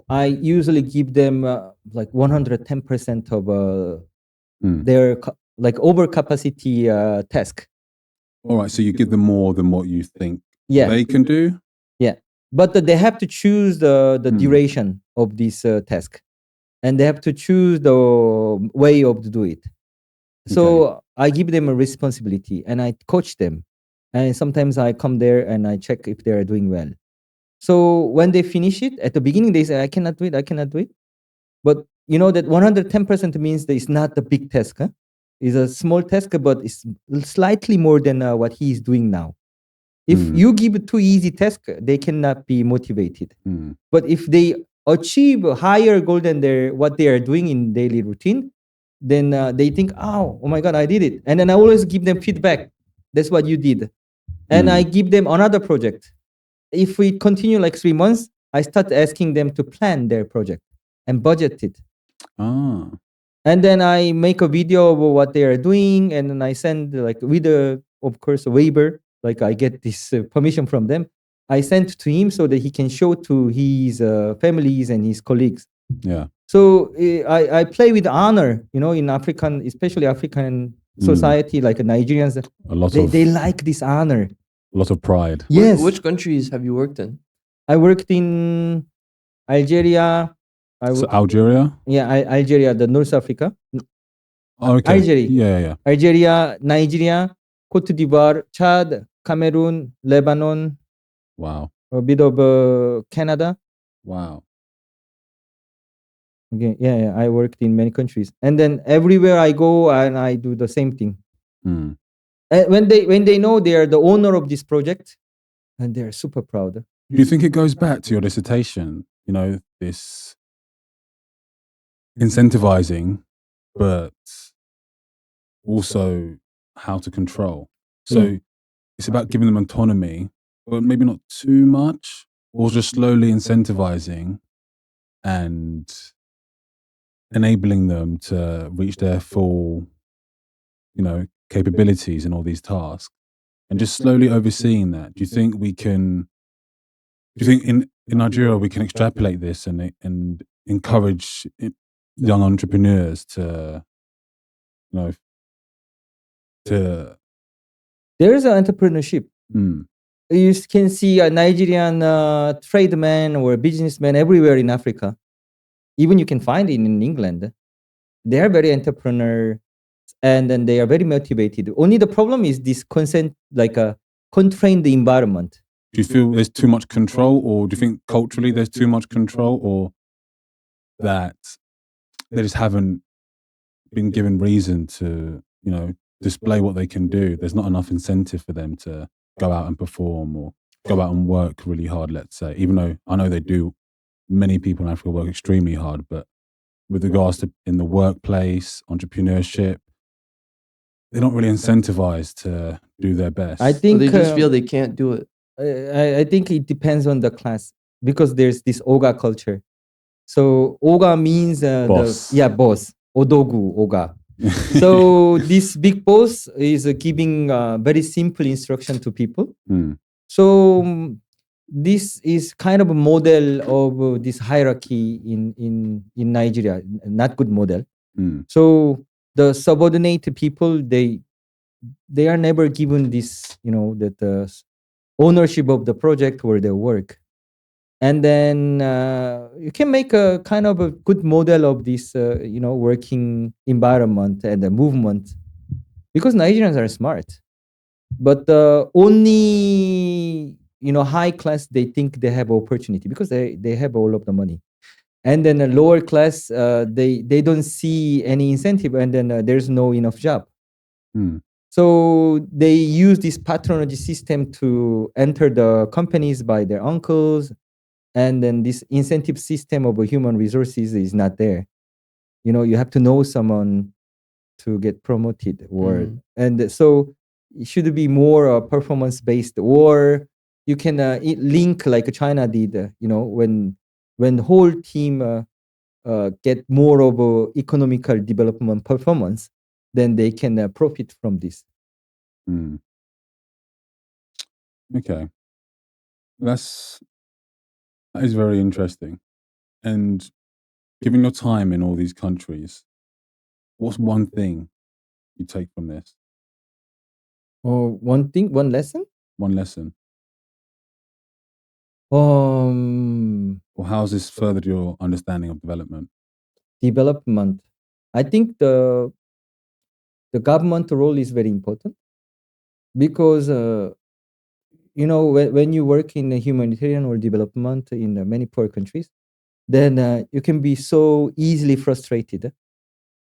I usually give them like 110% of their like overcapacity task. All right. So you give them more than what you think Yeah. they can do? Yeah. But they have to choose the duration of this task. And they have to choose the way of do it. So I give them a responsibility and I coach them. And sometimes I come there and I check if they are doing well. So when they finish it, at the beginning they say, I cannot do it. But you know that 110% means that it's not a big task. Huh? It's a small task, but it's slightly more than what he is doing now. If you give too easy task, they cannot be motivated. But if they achieve a higher goal than what they are doing in daily routine, then they think, oh my God, I did it. And then I always give them feedback. That's what you did. And I give them another project. If we continue like 3 months, I start asking them to plan their project and budget it. And then I make a video of what they are doing. And then I send like with of course, a waiver. Like I get this permission from them. I sent to him so that he can show to his families and his colleagues. Yeah. So I play with honor, in African, especially African society, like Nigerians. They like this honor. A lot of pride. Yes. Which countries have you worked in? I worked in Algeria. Algeria? Yeah, Algeria, the North Africa. Okay. Algeria. Yeah. Algeria, Nigeria, Cote d'Ivoire, Chad, Cameroon, Lebanon. Wow. A bit of Canada. Wow. Okay, yeah, I worked in many countries, and then everywhere I go, and I do the same thing. And when they know they are the owner of this project, and they are super proud. Do you think it goes back to your dissertation? This incentivizing, but also how to control. So it's about giving them autonomy, but maybe not too much, or just slowly incentivizing and enabling them to reach their full, capabilities in all these tasks, and just slowly overseeing that. Do you think in Nigeria we can extrapolate this and encourage young entrepreneurs to, there is an entrepreneurship. You can see a Nigerian tradesman or businessman everywhere in Africa. Even you can find it in England. They are very entrepreneur, and then they are very motivated. Only the problem is this consent, like constrained environment. Do you feel there's too much control, or do you think culturally there's too much control, or that they just haven't been given reason to, display what they can do? There's not enough incentive for them to go out and perform or go out and work really hard, let's say, even though I know they do. Many people in Africa work extremely hard, but with regards to in the workplace, entrepreneurship, they're not really incentivized to do their best. I think they just feel they can't do it. I think it depends on the class because there's this oga culture. So oga means Boss. boss, odogu oga. So this big boss is giving very simple instruction to people. Mm, So this is kind of a model of this hierarchy in Nigeria, not good model. mm, So the subordinate people, they are never given this, that ownership of the project or their work. And then you can make a kind of a good model of this, working environment and the movement, because Nigerians are smart. But only high class, they think they have opportunity because they have all of the money. And then a lower class, they don't see any incentive, and then there's no enough job. mm, So they use this patronage system to enter the companies by their uncles, and then this incentive system of human resources is not there. You have to know someone to get promoted, or and so it should be more performance based, or you can link like China did. When the whole team get more of a economical development performance, then they can profit from this. mm. Okay. That is very interesting. And given your time in all these countries, what's one thing you take from this? Or one lesson. One lesson? Um, Or how's this furthered your understanding of development? Development. I think the government role is very important, because when you work in a humanitarian or development in many poor countries, then you can be so easily frustrated.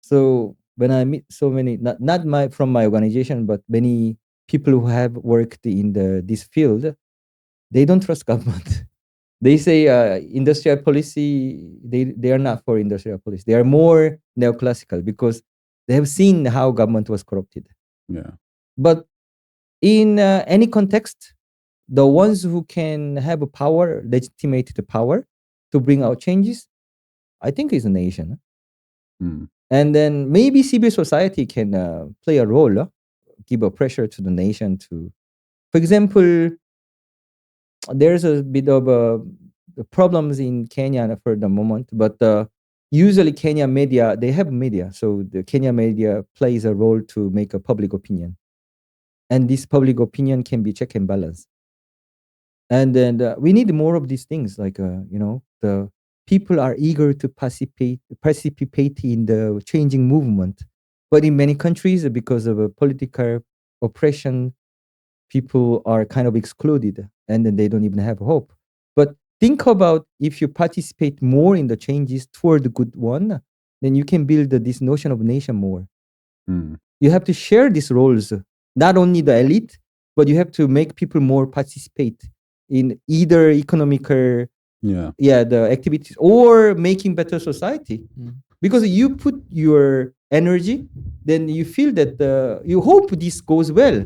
So when I meet so many, not my from my organization, but many people who have worked in this field, they don't trust government. They say industrial policy, they are not for industrial policy. They are more neoclassical because they have seen how government was corrupted. Yeah. But in any context, the ones who can have a power, legitimate the power to bring out changes, I think is a nation. Mm, And then maybe civil society can play a role, give a pressure to the nation to, for example, there's a bit of problems in Kenya for the moment, but usually Kenya media, they have media. So the Kenya media plays a role to make a public opinion. And this public opinion can be check and balance. And then we need more of these things, like the people are eager to participate in the changing movement, but in many countries, because of a political oppression, people are kind of excluded, and then they don't even have hope. But think about, if you participate more in the changes toward the good one, then you can build this notion of nation more. mm. You have to share these roles, not only the elite, but you have to make people more participate in either economical, the activities, or making better society. Because you put your energy, then you feel that you hope this goes well.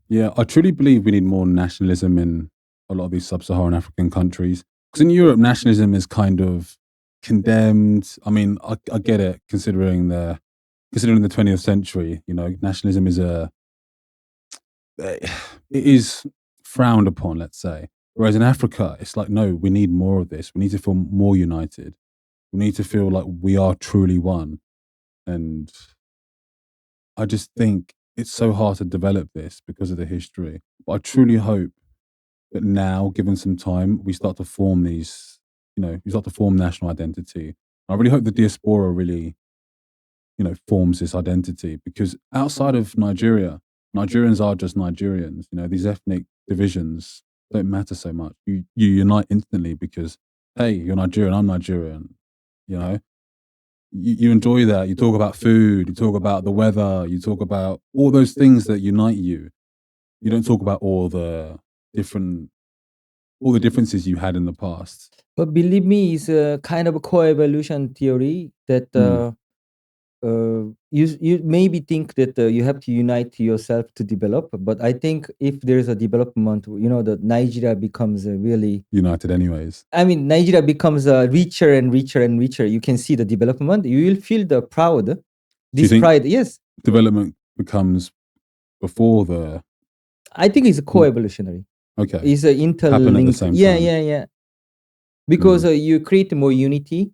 Yeah, I truly believe we need more nationalism in a lot of these sub-Saharan African countries. Because in Europe, nationalism is kind of condemned. I mean, I get it, considering the 20th century. Nationalism is it is frowned upon, let's say. Whereas in Africa, it's like, no, we need more of this. We need to feel more united. We need to feel like we are truly one. And I just think it's so hard to develop this because of the history. But I truly hope that now, given some time, we start to form these, we start to form national identity. I really hope the diaspora really, forms this identity, because outside of Nigeria, Nigerians are just Nigerians. These ethnic divisions don't matter so much. You unite instantly because, hey, you're Nigerian, I'm Nigerian. You enjoy that. You talk about food, you talk about the weather, you talk about all those things that unite you. You don't talk about all the differences you had in the past. But believe me, it's a kind of a co-evolution theory that you maybe think that you have to unite yourself to develop, but I think if there's a development, that Nigeria becomes really. United anyways. I mean, Nigeria becomes richer and richer and richer. You can see the development. You will feel the proud. This think- pride, yes. Development becomes before the. I think it's co-evolutionary. Okay. It's interlinked. Happen at the same yeah, time. yeah. Because you create more unity,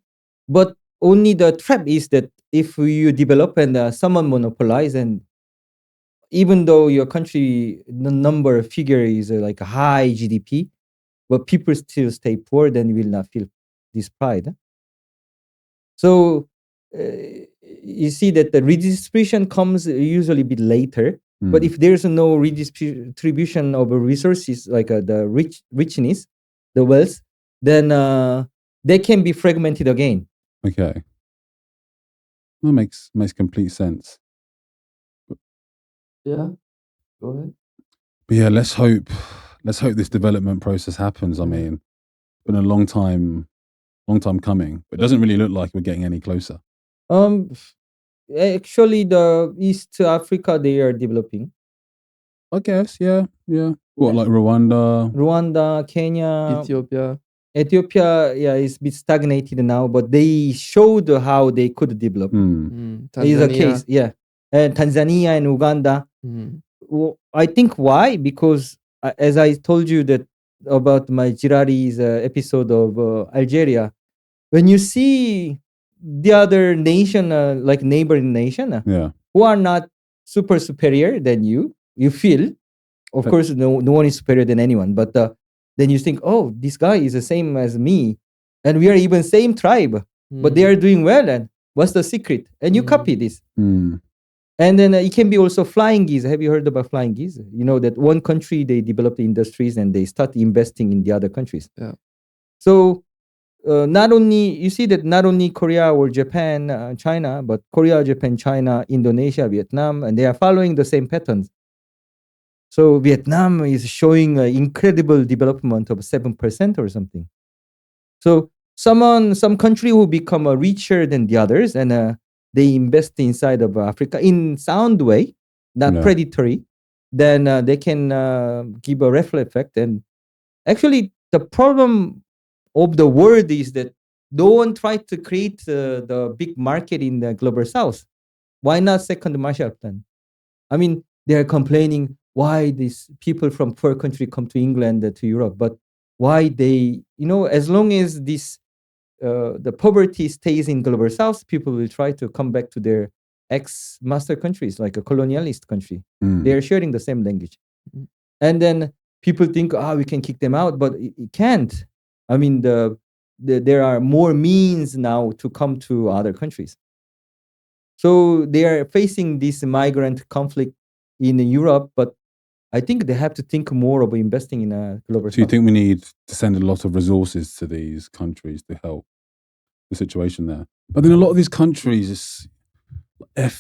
but only the trap is that if you develop and someone monopolize, and even though your country the number figure is like a high GDP, but people still stay poor, then you will not feel this pride. So you see that the redistribution comes usually a bit later. But if there's no redistribution of resources, like the richness, the wealth, then they can be fragmented again. Okay. That makes complete sense. Yeah. Go ahead. But yeah, let's hope this development process happens. I mean, it's been a long time coming, but it doesn't really look like we're getting any closer. Actually, the East Africa, they are developing. I guess, yeah. What, like Rwanda, Kenya, Ethiopia. yeah, is a bit stagnated now, but they showed how they could develop. Is a case, yeah. And Tanzania and Uganda. Well, I think why? Because as I told you that about my Girari's episode of Algeria, when you see the other nation, like neighboring nation, who are not super superior than you feel, of course, no one is superior than anyone, but then you think, oh, this guy is the same as me, and we are even same tribe, but they are doing well, and what's the secret? And you copy this. And then it can be also flying geese. Have you heard about flying geese? You know that one country, they develop the industries and they start investing in the other countries. Yeah. So not only Korea or Japan, China, but Korea, Japan, China, Indonesia, Vietnam, and they are following the same patterns. So Vietnam is showing incredible development of 7% or something. So some country will become richer than the others, and they invest inside of Africa in sound way, not predatory. Then they can give a ripple effect. And actually, the problem of the world is that no one tried to create the big market in the global south. Why not second Marshall Plan? I mean, they are complaining why these people from poor country come to England, to Europe, but why they, as long as this the poverty stays in global south, people will try to come back to their ex-master countries, like a colonialist country. They are sharing the same language. And then people think, we can kick them out, but it can't. I mean, there are more means now to come to other countries. So they are facing this migrant conflict in Europe, but I think they have to think more about investing in a global south. So you think we need to send a lot of resources to these countries to help the situation there? But then a lot of these countries, it's a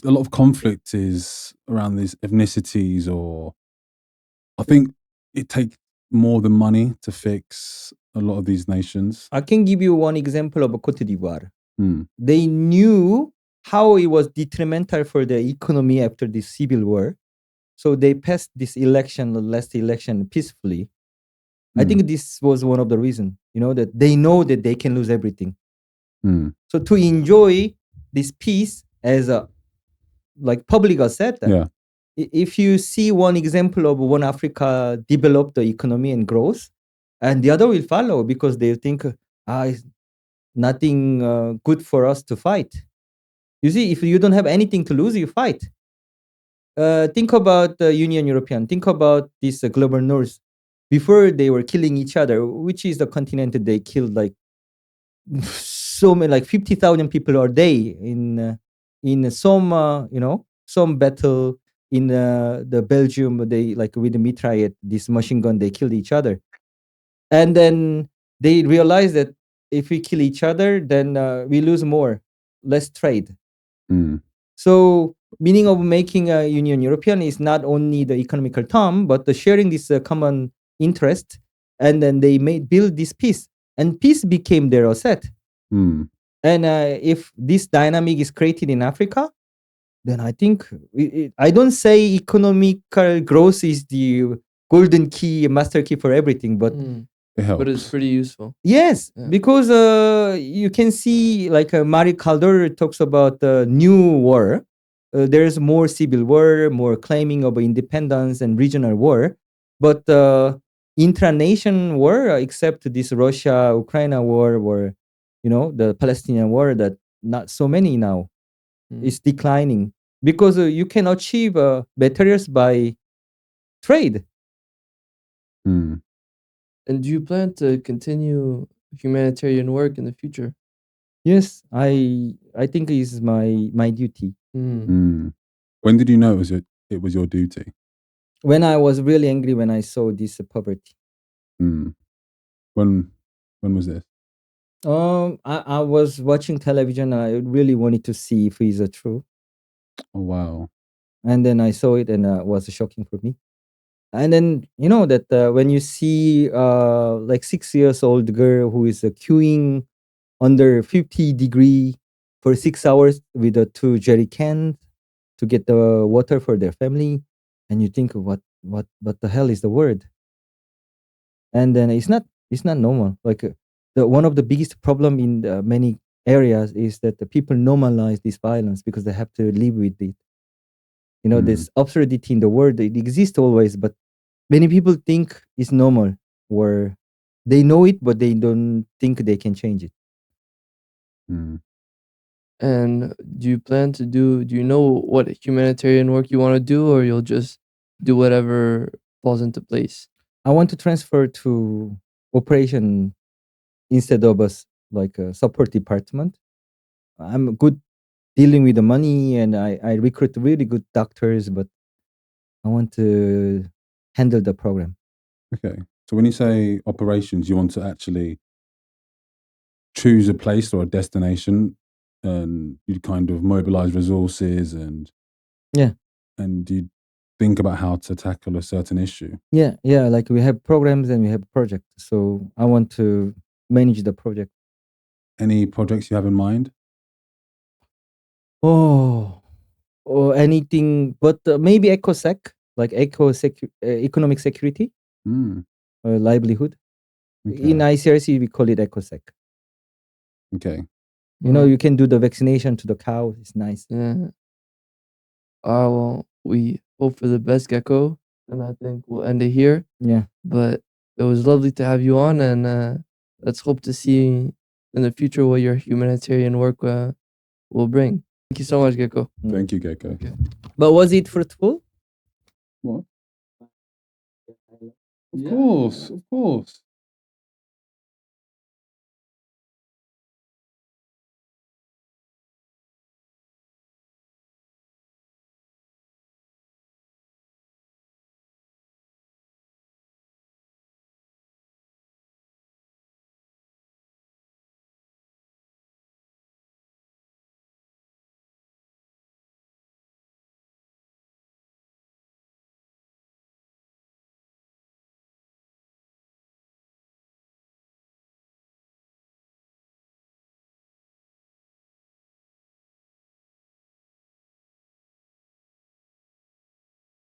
lot of conflict is around these ethnicities, or I think it takes more than money to fix a lot of these nations. I can give you one example of Cote d'Ivoire. They knew how it was detrimental for the economy after the civil war. So they passed this last election peacefully. I think this was one of the reasons, that they know that they can lose everything. So to enjoy this peace as a public asset, if you see one example of one Africa develop the economy and growth, and the other will follow because they think, it's nothing good for us to fight. You see, if you don't have anything to lose, you fight. Think about the Union European. Think about this global north. Before they were killing each other, which is the continent that they killed so many, 50,000 people a day in some battle in the Belgium. They with the mitraillette, this machine gun, they killed each other, and then they realized that if we kill each other, then we lose more, less trade. So meaning of making a Union European is not only the economical term, but the sharing this common interest, and then they build this peace, and peace became their asset. And if this dynamic is created in Africa, then I think I don't say economical growth is the golden key, master key for everything, but It helps. But it's pretty useful. yes, Yeah. because you can see like Marie Caldor talks about the new war. There's more civil war, more claiming of independence and regional war, but intra-nation war, except this Russia-Ukraine war, or the Palestinian war, that not so many now, is declining because you can achieve materials by trade. Mm. And do you plan to continue humanitarian work in the future? Yes, I think it is my duty. Mm. When did you know it was your duty? When I was really angry when I saw this poverty. Mm. When was this? I was watching television. I really wanted to see if it's true, Oh wow. and then I saw it, and it was shocking for me. And then that when you see like 6 years old girl who is queuing under 50-degree for 6 hours with 2 jerry cans to get the water for their family, and you think, what the hell is the word? And then it's not normal. Like the one of the biggest problem in many areas is that the people normalize this violence because they have to live with it. This absurdity in the world, it exists always, but many people think it's normal, or they know it but they don't think they can change it. Mm. And do you know what humanitarian work you want to do, or you'll just do whatever falls into place? I want to transfer to operation instead of like a support department. I'm good dealing with the money, and I recruit really good doctors, but I want to handle the program. Okay. So when you say operations, you want to actually choose a place or a destination, and you kind of mobilize resources and Yeah. and you think about how to tackle a certain issue. Yeah, like we have programs and we have projects, so I want to manage the project. Any projects you have in mind? Or anything, but maybe ecosec, like economic security, Mm. livelihood. Okay. In ICRC we call it ecosec. Okay. You can do the vaccination to the cow. It's nice. Yeah. Well, we hope for the best, Gecko, and I think we'll end it here. Yeah. But it was lovely to have you on, and let's hope to see in the future what your humanitarian work will bring. Thank you so much, Gecko. Thank you, Gecko. Okay. But was it fruitful? What? Of course.